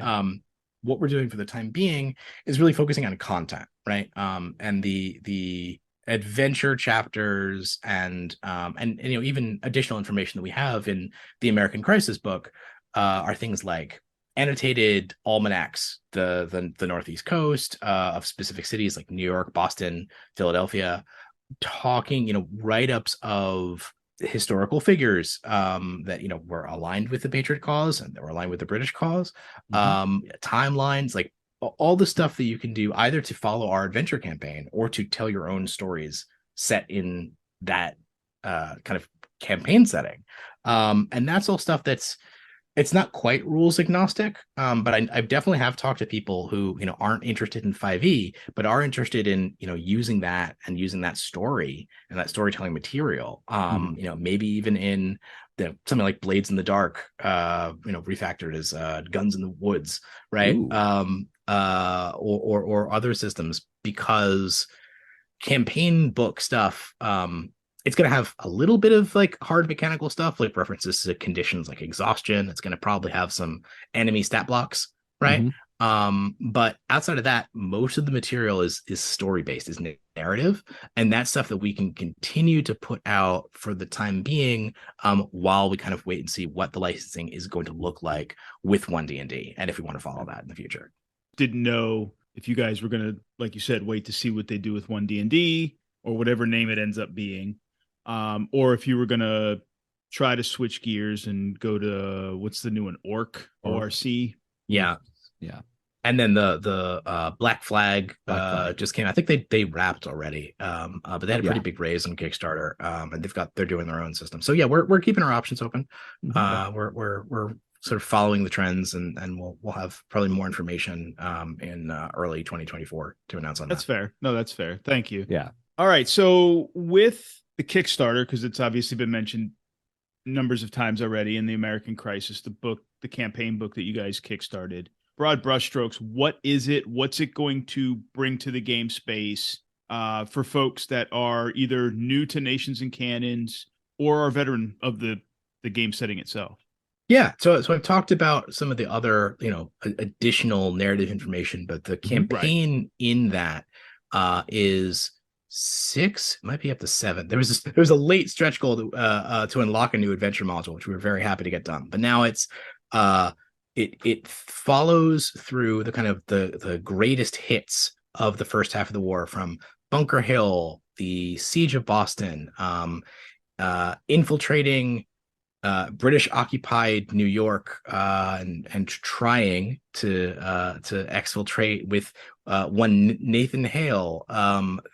what we're doing for the time being is really focusing on content, right? And the adventure chapters and even additional information that we have in the American Crisis book are things like annotated almanacs, the Northeast coast of specific cities like New York, Boston, Philadelphia, talking, write-ups of historical figures that were aligned with the Patriot cause and that were aligned with the British cause, timelines, like all the stuff that you can do either to follow our adventure campaign or to tell your own stories set in that kind of campaign setting. And that's all stuff it's not quite rules agnostic, but I definitely have talked to people who aren't interested in 5e, but are interested in using that and using that story and that storytelling material. Maybe even in something like Blades in the Dark, refactored as Guns in the Woods, right? Or other systems, because campaign book stuff, it's going to have a little bit of like hard mechanical stuff, like references to conditions like exhaustion. It's going to probably have some enemy stat blocks, right? But outside of that, most of the material is story based, is narrative, and that's stuff that we can continue to put out for the time being, while we kind of wait and see what the licensing is going to look like with 1D&D, and if we want to follow that in the future. Didn't know if you guys were going to, like you said, wait to see what they do with 1D&D or whatever name it ends up being. Or if you were going to try to switch gears and go to, what's the new one? ORC? Yeah. And then the Black Flag, Flag. just came. I think they wrapped already, but they had a pretty Yeah. big raise on Kickstarter, and they're doing their own system. So yeah, we're keeping our options open. We're sort of following the trends, and we'll have probably more information in early 2024 to announce on That's that. fair. No, that's fair. Thank you. Yeah. All right. So with the Kickstarter, because it's obviously been mentioned numbers of times already in the American Crisis, the book, the campaign book that you guys kickstarted, broad brushstrokes, what is it? What's it going to bring to the game space for folks that are either new to Nations and Cannons or are veteran of the game setting itself? Yeah, so I've talked about some of the other, additional narrative information, but the campaign in that is 6, might be up to 7. There was a late stretch goal to unlock a new adventure module, which we were very happy to get done. But now it's it follows through the kind of the greatest hits of the first half of the war, from Bunker Hill, the Siege of Boston, infiltrating British occupied New York, and trying to exfiltrate with one Nathan Hale,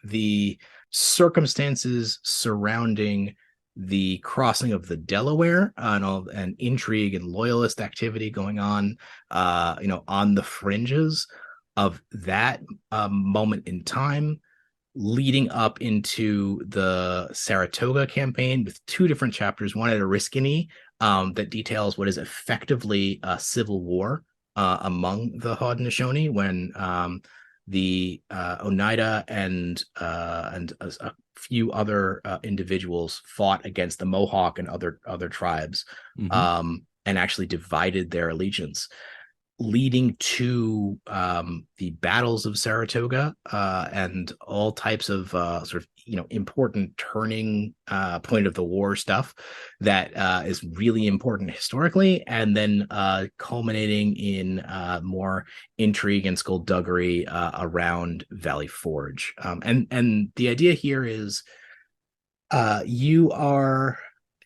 the circumstances surrounding the crossing of the Delaware, and intrigue and loyalist activity going on, on the fringes of that moment in time, leading up into the Saratoga campaign with 2 different chapters, one at Oriskany, that details what is effectively a civil war among the Haudenosaunee, when the Oneida and a few other individuals fought against the Mohawk and other tribes, and actually divided their allegiance, leading to the battles of Saratoga, and all types of sort of important turning point of the war stuff that is really important historically, and then culminating in more intrigue and skullduggery around Valley Forge. And the idea here is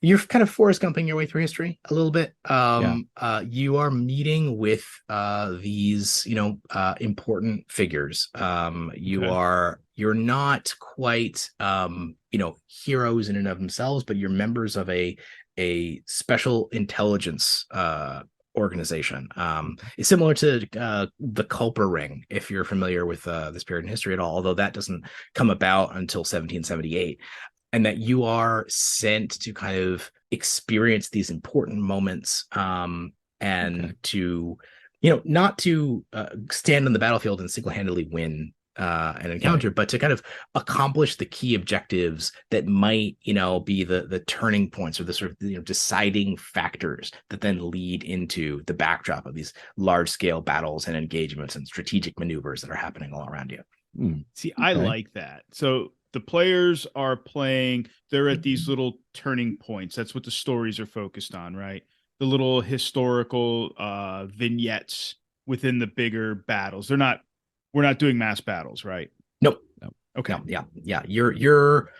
you're kind of Forrest Gumping your way through history a little bit. You are meeting with these, important figures. You're not quite, heroes in and of themselves, but you're members of a special intelligence organization. It's similar to the Culper Ring, if you're familiar with this period in history at all, although that doesn't come about until 1778. And that you are sent to kind of experience these important moments, and to, not to stand on the battlefield and single-handedly win an encounter, but to kind of accomplish the key objectives that might, be the turning points, or the sort of, deciding factors that then lead into the backdrop of these large-scale battles and engagements and strategic maneuvers that are happening all around you. See, I like that. So the players are playing, they're at these little turning points. That's what the stories are focused on, right? The little historical vignettes within the bigger battles. We're not doing mass battles, right? Nope. Okay. No, yeah. Your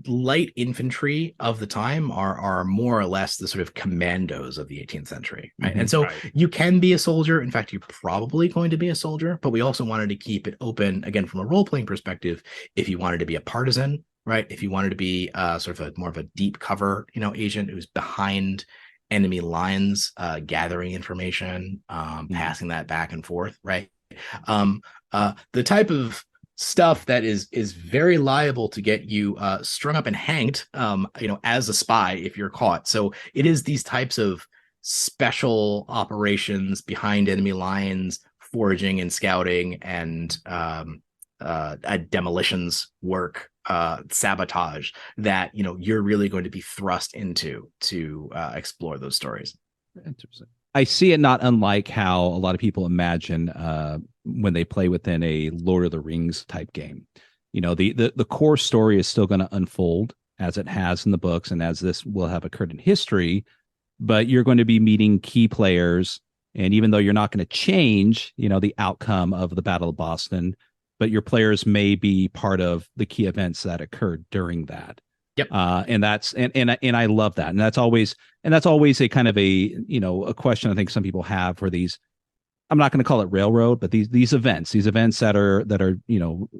light infantry of the time are more or less the sort of commandos of the 18th century, right? And so you can be a soldier. In fact, you're probably going to be a soldier, but we also wanted to keep it open, again, from a role-playing perspective, if you wanted to be a partisan, right? If you wanted to be sort of more of a deep cover, agent who's behind enemy lines, gathering information, passing that back and forth, right? The type of stuff that is very liable to get you strung up and hanged, as a spy if you're caught. So it is these types of special operations behind enemy lines, foraging and scouting, and demolitions work, sabotage, that you're really going to be thrust into to explore those stories. Interesting. I see it not unlike how a lot of people imagine when they play within a Lord of the Rings type game. The core story is still going to unfold as it has in the books and as this will have occurred in history, but you're going to be meeting key players. And even though you're not going to change, the outcome of the Battle of Boston, but your players may be part of the key events that occurred during that. Yep. And I love that. And that's always a kind of a question I think some people have for these I'm not going to call it railroad, but these events that are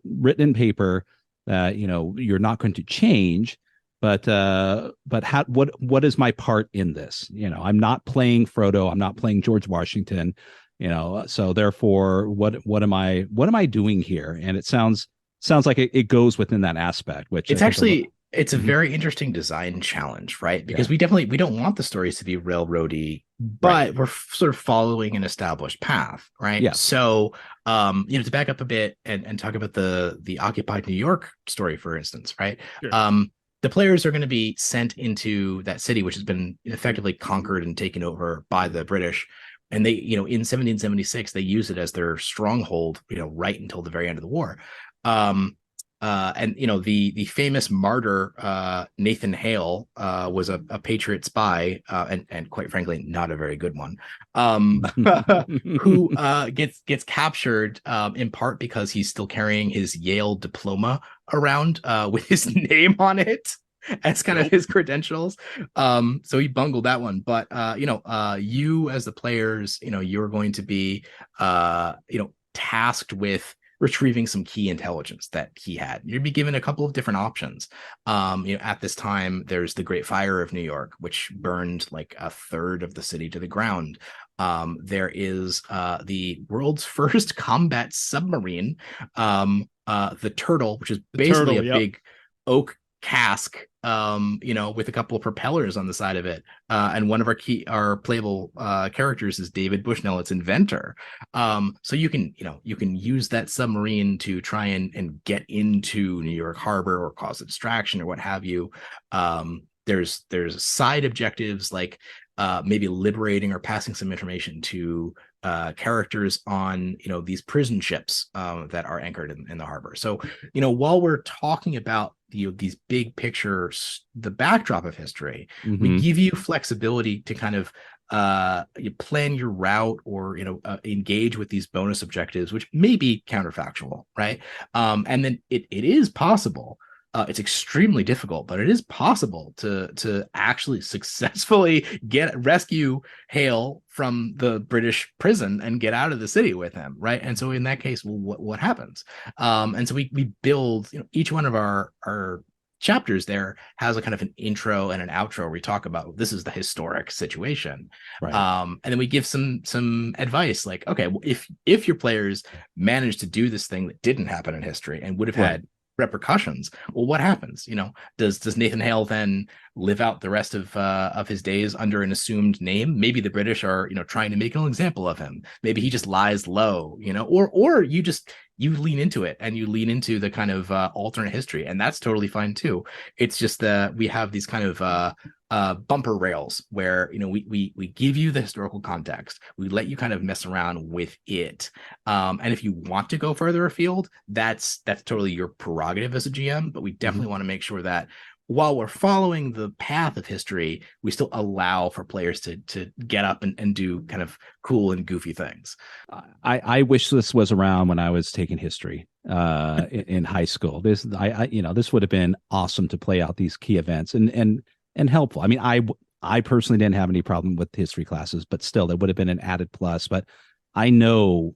written in paper that you're not going to change, but what is my part in this? I'm not playing Frodo, I'm not playing George Washington, so therefore what am I doing here? And it sounds like it goes within that aspect, which It's actually it's a Mhm. very interesting design challenge, right? Because we don't want the stories to be railroady, but we're sort of following an established path, right? Yeah. So, to back up a bit and talk about the occupied New York story, for instance, right? Sure. The players are going to be sent into that city, which has been effectively conquered and taken over by the British. And they, in 1776, they use it as their stronghold, right until the very end of the war. And the famous martyr Nathan Hale was a patriot spy, and quite frankly not a very good one, who gets captured in part because he's still carrying his Yale diploma around with his name on it as kind of his credentials. So he bungled that one. But you as the players, you're going to be tasked with retrieving some key intelligence that he had. You'd be given a couple of different options. At this time, there's the Great Fire of New York, which burned like a third of the city to the ground. There is the world's first combat submarine, the Turtle, which is basically a big oak cask, with a couple of propellers on the side of it. And one of our playable characters is David Bushnell, its inventor. So you can use that submarine to try and get into New York Harbor or cause a distraction or what have you. There's side objectives like maybe liberating or passing some information to characters on these prison ships that are anchored in the harbor. So while we're talking about these big pictures, the backdrop of history, we give you flexibility to kind of you plan your route or engage with these bonus objectives, which may be counterfactual, right? And then it is possible. It's extremely difficult, but it is possible to actually successfully rescue Hale from the British prison and get out of the city with him, right? And so in that case, well, what happens? And so we build, each one of our chapters there has a kind of an intro and an outro where we talk about this is the historic situation, Right. And then we give some advice like, okay, well, if your players managed to do this thing that didn't happen in history and would have had repercussions, well, what happens? Does Nathan Hale then live out the rest of his days under an assumed name? Maybe the British are trying to make an example of him. Maybe he just lies low, or you lean into it and you lean into the kind of alternate history, and that's totally fine too. It's just that we have these kind of bumper rails where we give you the historical context, we let you kind of mess around with it, and if you want to go further afield, that's totally your prerogative as a GM, but we definitely want to make sure that while we're following the path of history, we still allow for players to get up and do kind of cool and goofy things. I wish this was around when I was taking history in high school. This would have been awesome to play out these key events and helpful. I mean, I personally didn't have any problem with history classes, but still, that would have been an added plus. But I know,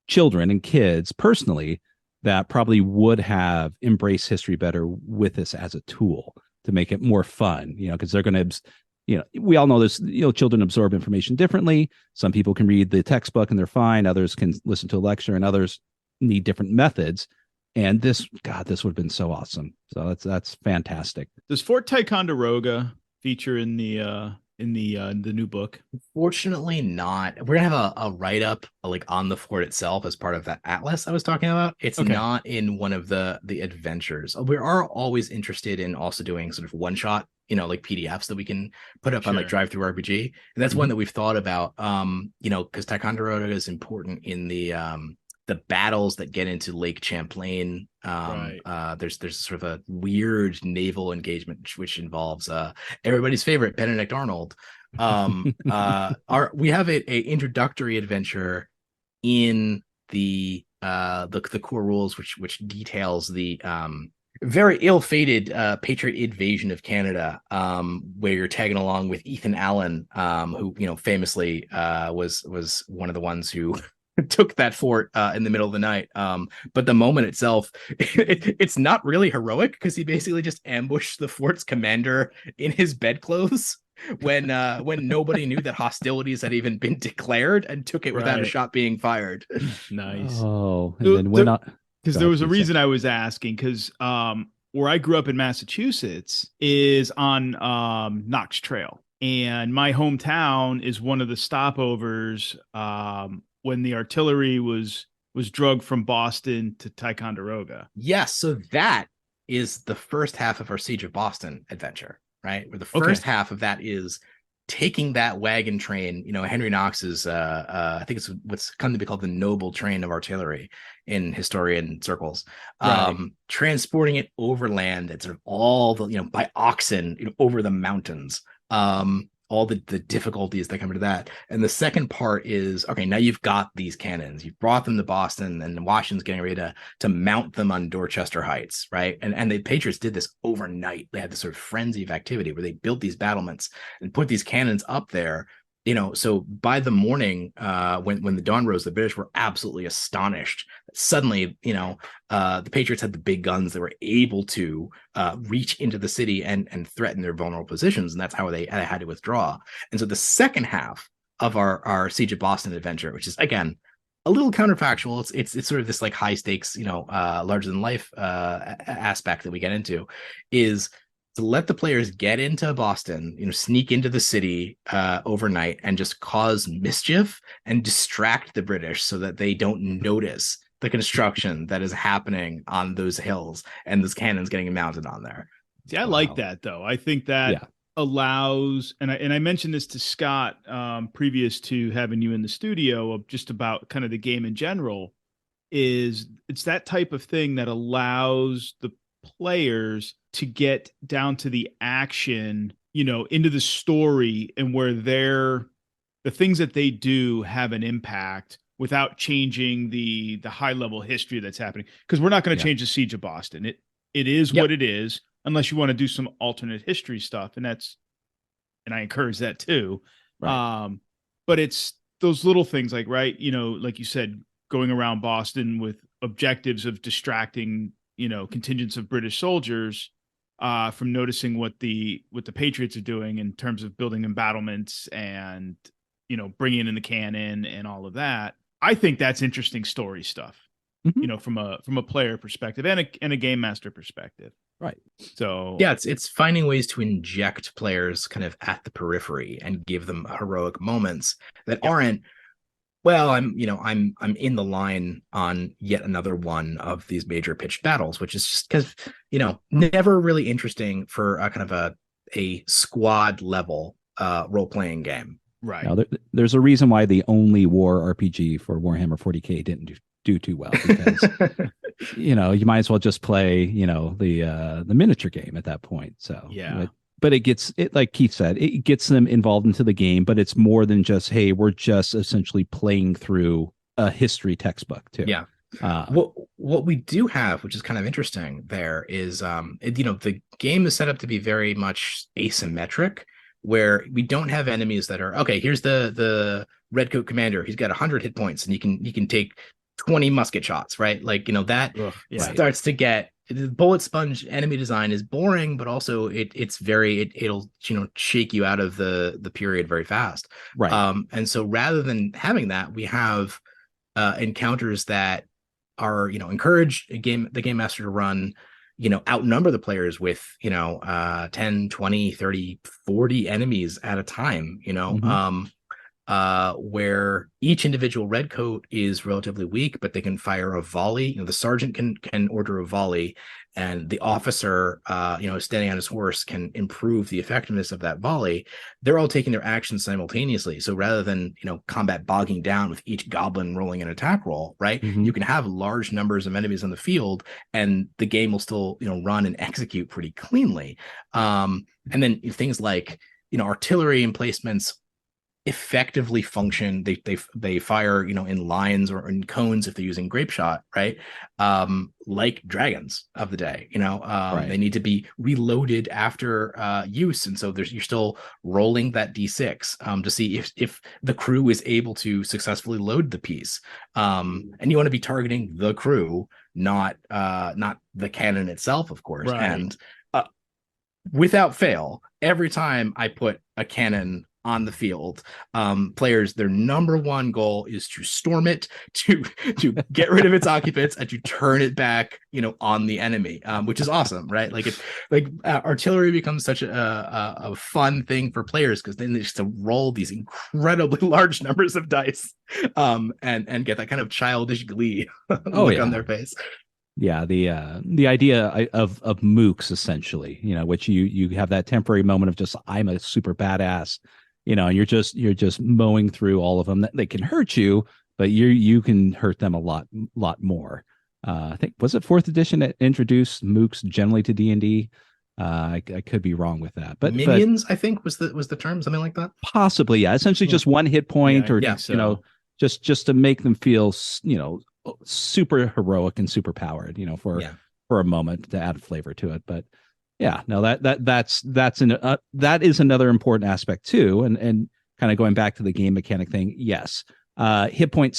children and kids personally that probably would have embraced history better with this as a tool to make it more fun, because they're going to, we all know this, children absorb information differently. Some people can read the textbook and they're fine. Others can listen to a lecture and others need different methods. And this would have been so awesome. So that's fantastic. Does Fort Ticonderoga feature in the new book? Fortunately not. We're gonna have a write-up like on the fort itself as part of that atlas I was talking about. It's not in one of the adventures. We are always interested in also doing sort of one-shot, like PDFs that we can put up on like Drive Through RPG. And that's one that we've thought about, because Ticonderoga is important in the battles that get into Lake Champlain. There's sort of a weird naval engagement which involves everybody's favorite Benedict Arnold. We have a introductory adventure in the core rules which details the very ill-fated Patriot invasion of Canada, where you're tagging along with Ethan Allen, who famously was one of the ones who took that fort in the middle of the night. But the moment itself, it's not really heroic because he basically just ambushed the fort's commander in his bedclothes when nobody knew that hostilities had even been declared, and took it without a Right. shot being fired. Nice. Oh, and then went on. Because there was a reason I was asking, because where I grew up in Massachusetts is on Knox Trail, and my hometown is one of the stopovers when the artillery was drugged from Boston to Ticonderoga. Yes, so that is the first half of our Siege of Boston adventure, right? Where the first half of that is taking that wagon train, Henry Knox's, I think it's what's come to be called the noble train of artillery in historian circles, transporting it overland. It's sort of all the, by oxen, over the mountains, all the difficulties that come into that. And the second part is, okay, now you've got these cannons, you've brought them to Boston, and Washington's getting ready to mount them on Dorchester Heights, right? And the Patriots did this overnight. They had this sort of frenzy of activity where they built these battlements and put these cannons up there. So by the morning, when the dawn rose, the British were absolutely astonished. Suddenly, the Patriots had the big guns that were able to reach into the city and threaten their vulnerable positions, and that's how they had to withdraw. And so the second half of our Siege of Boston adventure, which is again a little counterfactual, it's sort of this like high stakes, larger than life aspect that we get into, is to let the players get into Boston, sneak into the city overnight and just cause mischief and distract the British so that they don't notice the construction that is happening on those hills and those cannons getting mounted on there. See, I like that though. I think that allows, and I mentioned this to Scott previous to having you in the studio, of just about kind of the game in general, is it's that type of thing that allows the players to get down to the action, into the story, and where the things that they do have an impact without changing the high level history that's happening. Because we're not going to change the Siege of Boston. It is what it is, unless you want to do some alternate history stuff, and I encourage that too. Right. But it's those little things like, like you said, going around Boston with objectives of distracting contingents of British soldiers from noticing what the Patriots are doing in terms of building embattlements and bringing in the cannon and all of that. I think that's interesting story stuff, from a player perspective and a game master perspective. Right. So yeah, it's finding ways to inject players kind of at the periphery and give them heroic moments that aren't, well, I'm in the line on yet another one of these major pitched battles, which is just because, never really interesting for a kind of a squad level role-playing game. Right. Now, there's a reason why the only war RPG for Warhammer 40K didn't do too well, because you might as well just play, the miniature game at that point. So but it like Keith said, it gets them involved into the game, but it's more than just, hey, we're just essentially playing through a history textbook too. Yeah. What we do have, which is kind of interesting there, is the game is set up to be very much asymmetric, where we don't have enemies that are, okay, here's the redcoat commander, he's got 100 hit points and you can take 20 musket shots, right? Like, that starts to get, the bullet sponge enemy design is boring, but also it'll shake you out of the period very fast. Right. And so rather than having that, we have encounters that are, encourage the game master to run, outnumber the players with, 10, 20, 30, 40 enemies at a time, where each individual redcoat is relatively weak, but they can fire a volley. The sergeant can order a volley, and the officer, standing on his horse, can improve the effectiveness of that volley. They're all taking their actions simultaneously. So rather than, combat bogging down with each goblin rolling an attack roll, right? You can have large numbers of enemies on the field, and the game will still, run and execute pretty cleanly. And then things like, artillery emplacements, effectively function. They fire, in lines or in cones if they're using grape shot, right? Like dragons of the day. Right. They need to be reloaded after use, and so you're still rolling that d6 to see if the crew is able to successfully load the piece. And you want to be targeting the crew, not the cannon itself, of course. Right. And without fail, every time I put a cannon on the field, players, their number one goal is to storm it, to get rid of its occupants, and to turn it back, on the enemy, which is awesome, right? Like artillery becomes such a fun thing for players, because then they just to roll these incredibly large numbers of dice, and get that kind of childish glee look on their face. Yeah, the idea of mooks, essentially, which you have that temporary moment of just, I'm a super badass, and you're just mowing through all of them. They can hurt you, but you can hurt them a lot more. I think, was it 4th edition that introduced mooks generally to D&D? I could be wrong with that, but minions, I think, was the term, something like that. Possibly, yeah. Essentially, just one hit point, or so. just to make them feel, super heroic and super powered, for a moment, to add flavor to it. But yeah, no, that is another important aspect too. And kind of going back to the game mechanic thing. Yes. Hit point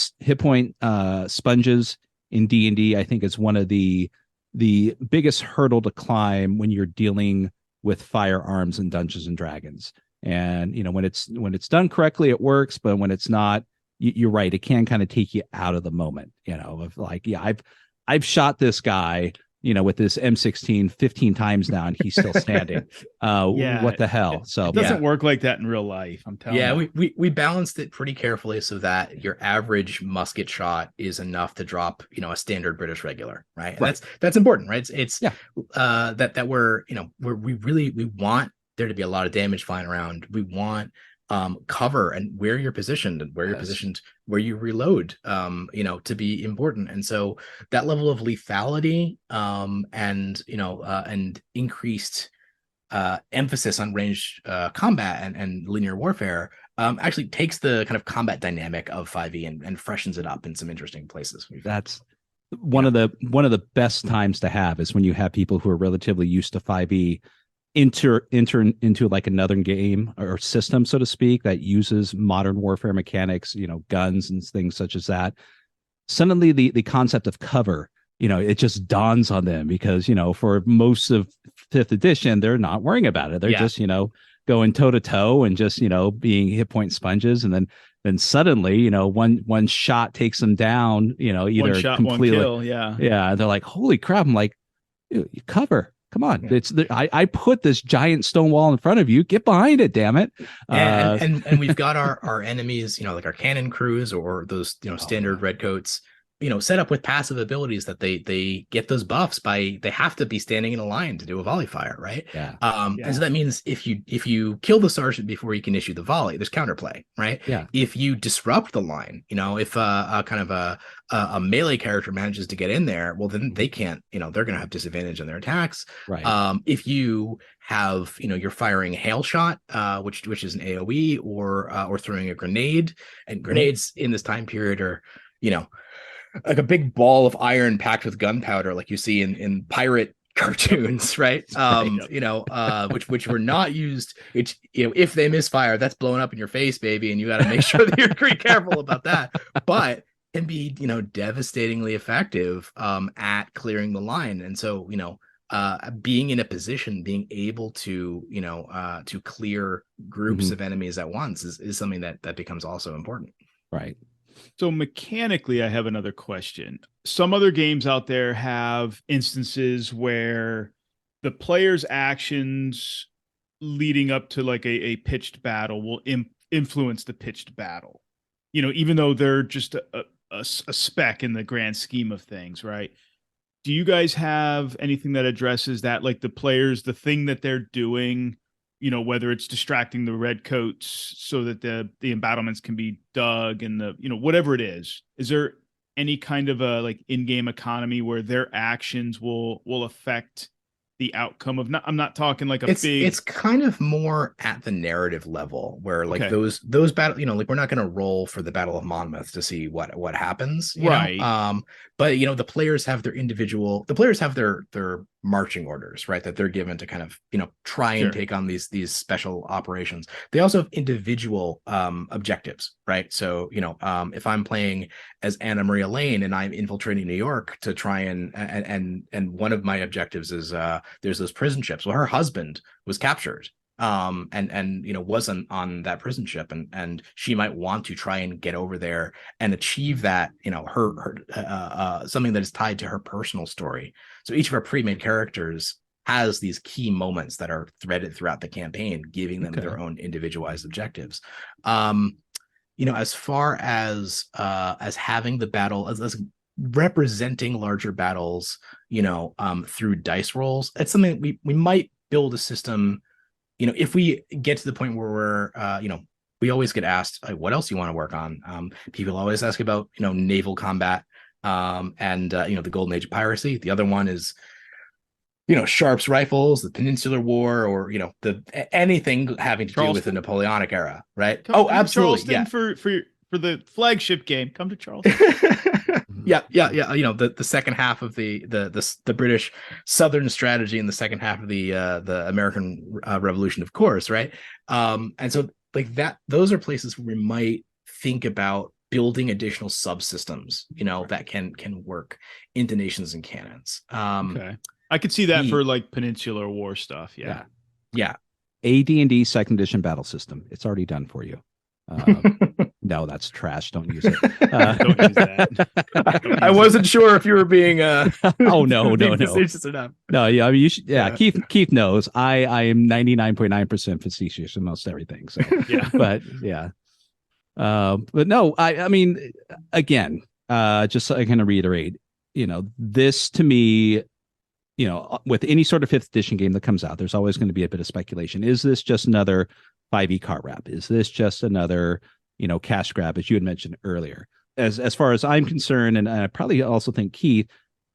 sponges in D&D, I think, is one of the biggest hurdle to climb when you're dealing with firearms in Dungeons and Dragons. And, when it's done correctly, it works, but when it's not, you're right, it can kind of take you out of the moment, of like, yeah, I've shot this guy, with this M16 15 times now, and he's still standing. What the hell? So it doesn't work like that in real life, I'm telling you. Yeah, we balanced it pretty carefully so that your average musket shot is enough to drop, a standard British regular, right? And that's important, right? It's that we want there to be a lot of damage flying around. We want cover and where you're positioned, and where you're positioned, where you reload, to be important. And so that level of lethality, and increased emphasis on ranged combat and linear warfare actually takes the kind of combat dynamic of 5e and freshens it up in some interesting places. That's one of the best times to have, is when you have people who are relatively used to 5e enter into like another game or system, so to speak, that uses modern warfare mechanics, guns and things such as that. Suddenly the concept of cover, it just dawns on them, because, for most of 5th edition, they're not worrying about it. They're just, going toe to toe and just, being hit point sponges. And then suddenly, one shot takes them down, either one shot, completely, one kill, yeah. They're like, holy crap. I'm like, cover. Come on, I put this giant stone wall in front of you. Get behind it, damn it! And we've got our enemies, like our cannon crews or those standard redcoats, set up with passive abilities that they get those buffs by, they have to be standing in a line to do a volley fire, right? And so that means if you kill the sergeant before you can issue the volley, there's counterplay, right? If you disrupt the line, if a kind of a melee character manages to get in there, well, then they can't, they're going to have disadvantage on their attacks. Right. If you have, you're firing hail shot, which is an AoE, or throwing a grenade, and grenades in this time period are, like a big ball of iron packed with gunpowder, like you see in pirate cartoons, right? Which were not used. Which, if they misfire, that's blowing up in your face, baby, and you got to make sure that you're pretty careful about that. But can be, devastatingly effective at clearing the line. And so, being in a position, being able to, to clear groups of enemies at once is something that becomes also important. Right. So mechanically, I have another question. Some other games out there have instances where the player's actions leading up to like a pitched battle will influence the pitched battle. Even though they're just a speck in the grand scheme of things, right? Do you guys have anything that addresses that? Like the players, the thing that they're doing, whether it's distracting the redcoats so that the embattlements can be dug, and whatever it is there any kind of a like in-game economy where their actions will affect the outcome of I'm not talking like it's kind of more at the narrative level where like those battle, like we're not going to roll for the Battle of Monmouth to see what happens, right know? But the players have their marching orders, right, that they're given to kind of try and take on these special operations. They also have individual objectives, right? So if I'm playing as Anna Maria Lane and I'm infiltrating New York to try and one of my objectives is there's those prison ships. Well, her husband was captured and wasn't on that prison ship, and she might want to try and get over there and achieve that, her something that is tied to her personal story. So each of our pre-made characters has these key moments that are threaded throughout the campaign, giving them their own individualized objectives. As far as having the battle as representing larger battles, through dice rolls, it's something we might build a system. If we get to the point where we're, we always get asked, like, what else do you want to work on? People always ask about, naval combat, and the Golden Age of piracy. The other one is, Sharp's rifles, the Peninsular War, or anything having to do with the Napoleonic era, right? Come absolutely, Charleston for the flagship game. Come to Charleston. Yeah. The second half of the British Southern strategy in the second half of the American Revolution, of course, right? And so like that, those are places where we might think about building additional subsystems, that can work into nations and cannons. I could see that for like Peninsular War stuff. Yeah. AD&D second edition battle system. It's already done for you. No, that's trash. Don't use it. Don't use that. I wasn't sure if you were being oh no. facetious or not. No, yeah, I mean you should, yeah. Keith knows I am 99.9% facetious in most everything. So but no, I mean, again, just so I kind of reiterate, this to me, with any sort of 5th edition game that comes out, there's always going to be a bit of speculation. Is this just another 5e card wrap? Is this just another, cash grab, as you had mentioned earlier? As far as I'm concerned, and I probably also think, Keith,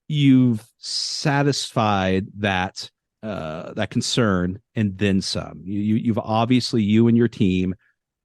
you've satisfied that concern and then some. You've obviously, you and your team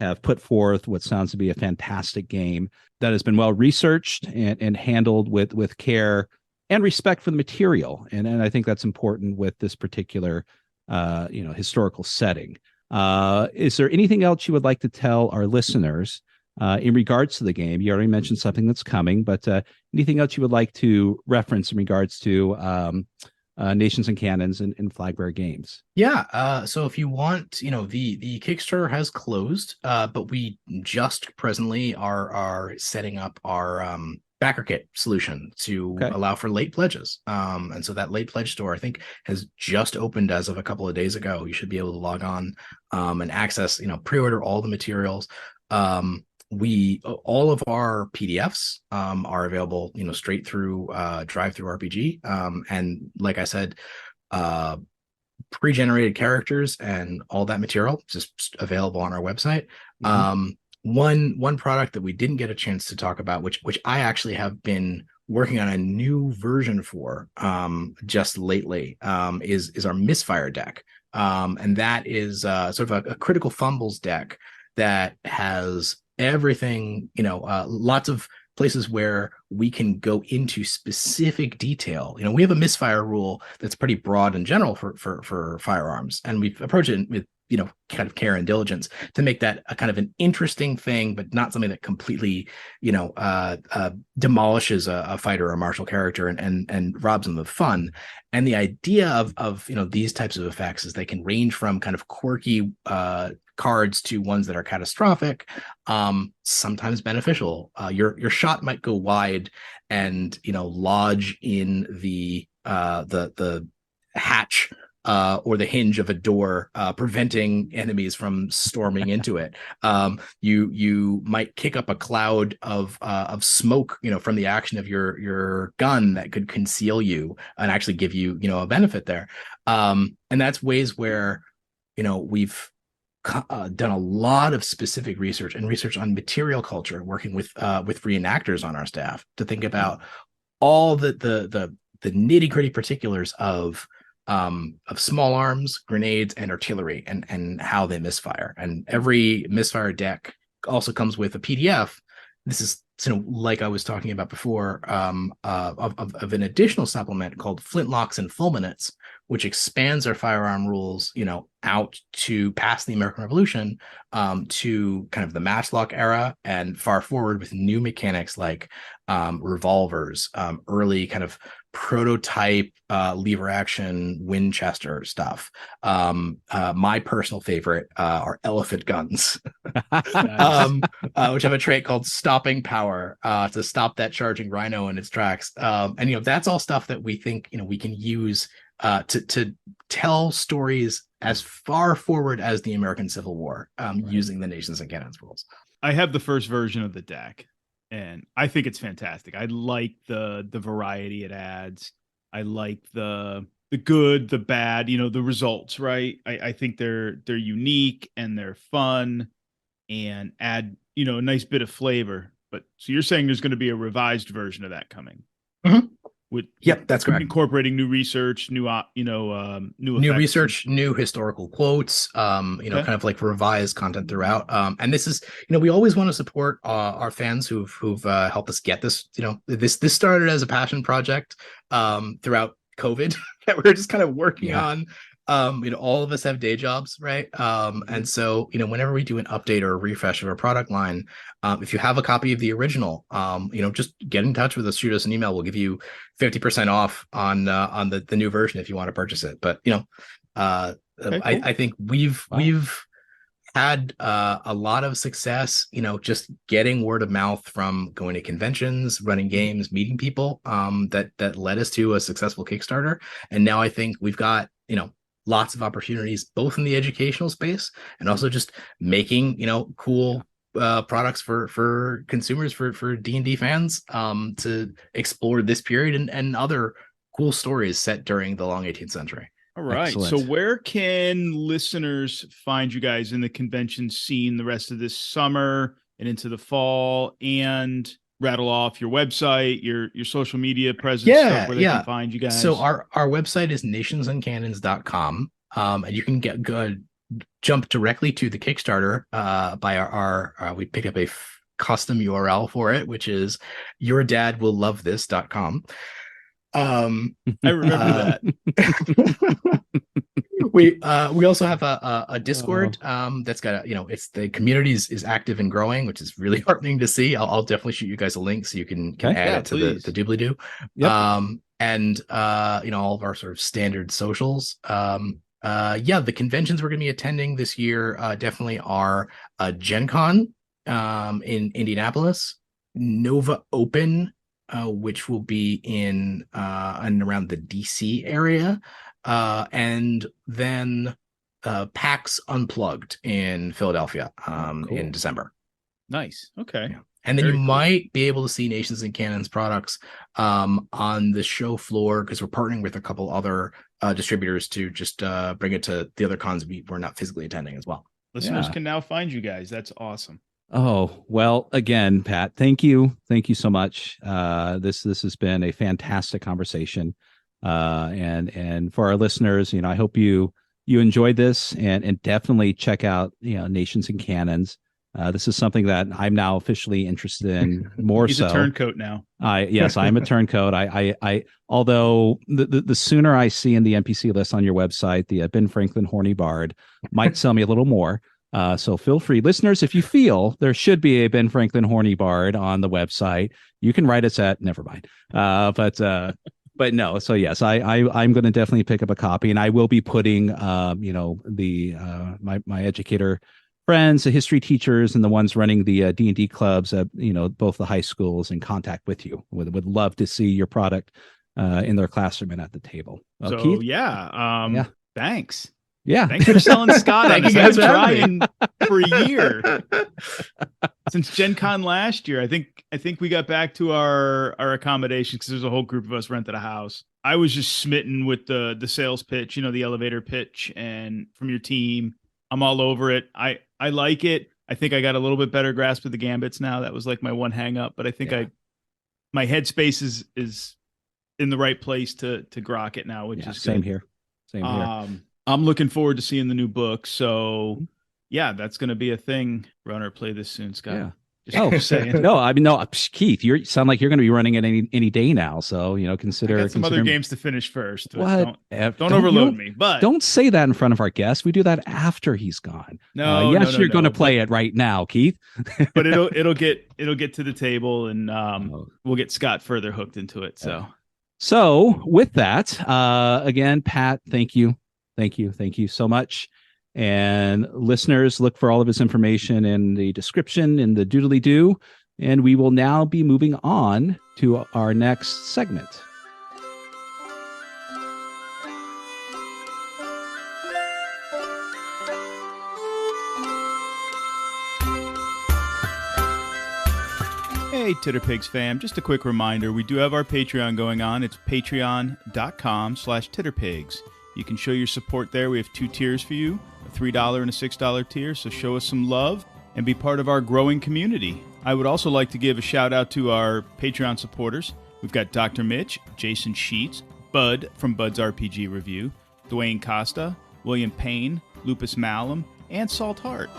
have put forth what sounds to be a fantastic game that has been well researched and handled with care and respect for the material. And I think that's important with this particular, historical setting. Is there anything else you would like to tell our listeners in regards to the game? You already mentioned something that's coming, but anything else you would like to reference in regards to Nations and Cannons and Flagbearer Games? Yeah. So if you want, the Kickstarter has closed, but we just presently are setting up our backer kit solution to allow for late pledges. And so that late pledge store, I think, has just opened as of a couple of days ago. You should be able to log on and access, pre-order all the materials. All of our PDFs are available, straight through Drive-Thru RPG. And like I said, pre-generated characters and all that material just available on our website. One product that we didn't get a chance to talk about, which I actually have been working on a new version for just lately, is our Misfire deck. And that is sort of a critical fumbles deck that has everything, lots of places where we can go into specific detail. We have a misfire rule that's pretty broad in general for firearms, and we've approached it with kind of care and diligence to make that a kind of an interesting thing, but not something that completely, demolishes a fighter or a martial character and robs them of fun. And the idea of these types of effects is they can range from kind of quirky cards to ones that are catastrophic, sometimes beneficial. Your shot might go wide and lodge in the hatch or the hinge of a door, preventing enemies from storming into it. You might kick up a cloud of smoke, from the action of your gun that could conceal you and actually give you, a benefit there. And that's ways where, we've done a lot of specific research on material culture, working with reenactors on our staff to think about all the nitty gritty particulars of of small arms, grenades, and artillery, and how they misfire. And every misfire deck also comes with a PDF. This is, like I was talking about before, of an additional supplement called Flintlocks and Fulminates, which expands our firearm rules, out to past the American Revolution, to kind of the matchlock era and far forward with new mechanics like revolvers, early kind of prototype lever action Winchester stuff. My personal favorite are elephant guns, which have a trait called stopping power, to stop that charging rhino in its tracks. And that's all stuff that we think we can use to tell stories as far forward as the American Civil War, using the Nations and Cannons rules. I have the first version of the deck, and I think it's fantastic. I like the variety it adds. I like the good, the bad, the results, right? I think they're unique and they're fun and add, a nice bit of flavor. But so you're saying there's going to be a revised version of that coming? Mm-hmm. Yep, that's correct. Incorporating new research, new research, new historical quotes, kind of like revised content throughout. And this is, we always want to support our fans who've helped us get this. This started as a passion project throughout COVID that we're just kind of working on. All of us have day jobs, right? And so, whenever we do an update or a refresh of our product line, if you have a copy of the original, just get in touch with us, shoot us an email. We'll give you 50% off on the new version if you want to purchase it. But, cool. I think we've had a lot of success, just getting word of mouth from going to conventions, running games, meeting people, that led us to a successful Kickstarter. And now I think we've got, lots of opportunities both in the educational space and also just making cool products for consumers, for D&D fans, to explore this period and other cool stories set during the long 18th century. All right. Excellent. So where can listeners find you guys in the convention scene the rest of this summer and into the fall, and rattle off your website, your social media presence, stuff where they can find you guys? So our website is nationsandcannons.com. And you can jump directly to the Kickstarter by our we picked up a custom URL for it, which is yourdadwilllovethis.com. I remember that. We also have a Discord that's got it's the community is active and growing, which is really heartening to see. I'll definitely shoot you guys a link so you can add it to the doobly-doo. Yep. And all of our sort of standard socials. The conventions we're going to be attending this year definitely are Gen Con in Indianapolis, Nova Open, which will be in and around the DC area, and then PAX Unplugged in Philadelphia in December. Nice. Okay. Yeah. And then you might be able to see Nations and Cannons products on the show floor, because we're partnering with a couple other distributors to just bring it to the other cons we're not physically attending as well. Listeners can now find you guys. That's awesome. Oh, well, again, Pat, thank you. Thank you so much. This has been a fantastic conversation. And for our listeners, I hope you enjoyed this, and definitely check out, Nations and Cannons. This is something that I'm now officially interested in more. He's a turncoat now. Yes, I'm a turncoat. I although the sooner I see in the NPC list on your website, the Ben Franklin Horny Bard might sell me a little more. So feel free, listeners, if you feel there should be a Ben Franklin Horny Bard on the website, you can write us at, never mind. But no, so yes, I'm going to definitely pick up a copy, and I will be putting, my educator friends, the history teachers, and the ones running the D&D clubs at, both the high schools, in contact with you. Would love to see your product in their classroom and at the table. So Keith? Thanks. Yeah. Thanks for selling Scott. I've been trying for a year since Gen Con last year. I think we got back to our accommodations because there's a whole group of us rented a house. I was just smitten with the sales pitch, the elevator pitch, and from your team. I'm all over it. I like it. I think I got a little bit better grasp of the gambits now. That was like my one hang up, but I think my headspace is in the right place to grok it now, which is same good. here. Same here. I'm looking forward to seeing the new book. So, yeah, that's going to be a thing. Runner, play this soon, Scott. Yeah. Just saying. No, I mean, no, Keith, you sound like you're going to be running it any day now. So, consider I got some other games to finish first. What? Don't overload me. But don't say that in front of our guest. We do that after he's gone. No, you're going to play it right now, Keith. But it'll get to the table, and we'll get Scott further hooked into it. So with that, again, Pat, thank you so much. And listeners, look for all of his information in the description in the doodly-doo. And we will now be moving on to our next segment. Hey, Titterpigs fam, just a quick reminder, we do have our Patreon going on. It's patreon.com/Titterpigs. You can show your support there. We have 2 tiers for you, a $3 and a $6 tier, so show us some love and be part of our growing community. I would also like to give a shout out to our Patreon supporters. We've got Dr. Mitch, Jason Sheets, Bud from Bud's RPG Review, Dwayne Costa, William Payne, Lupus Malum, and Salt Hart.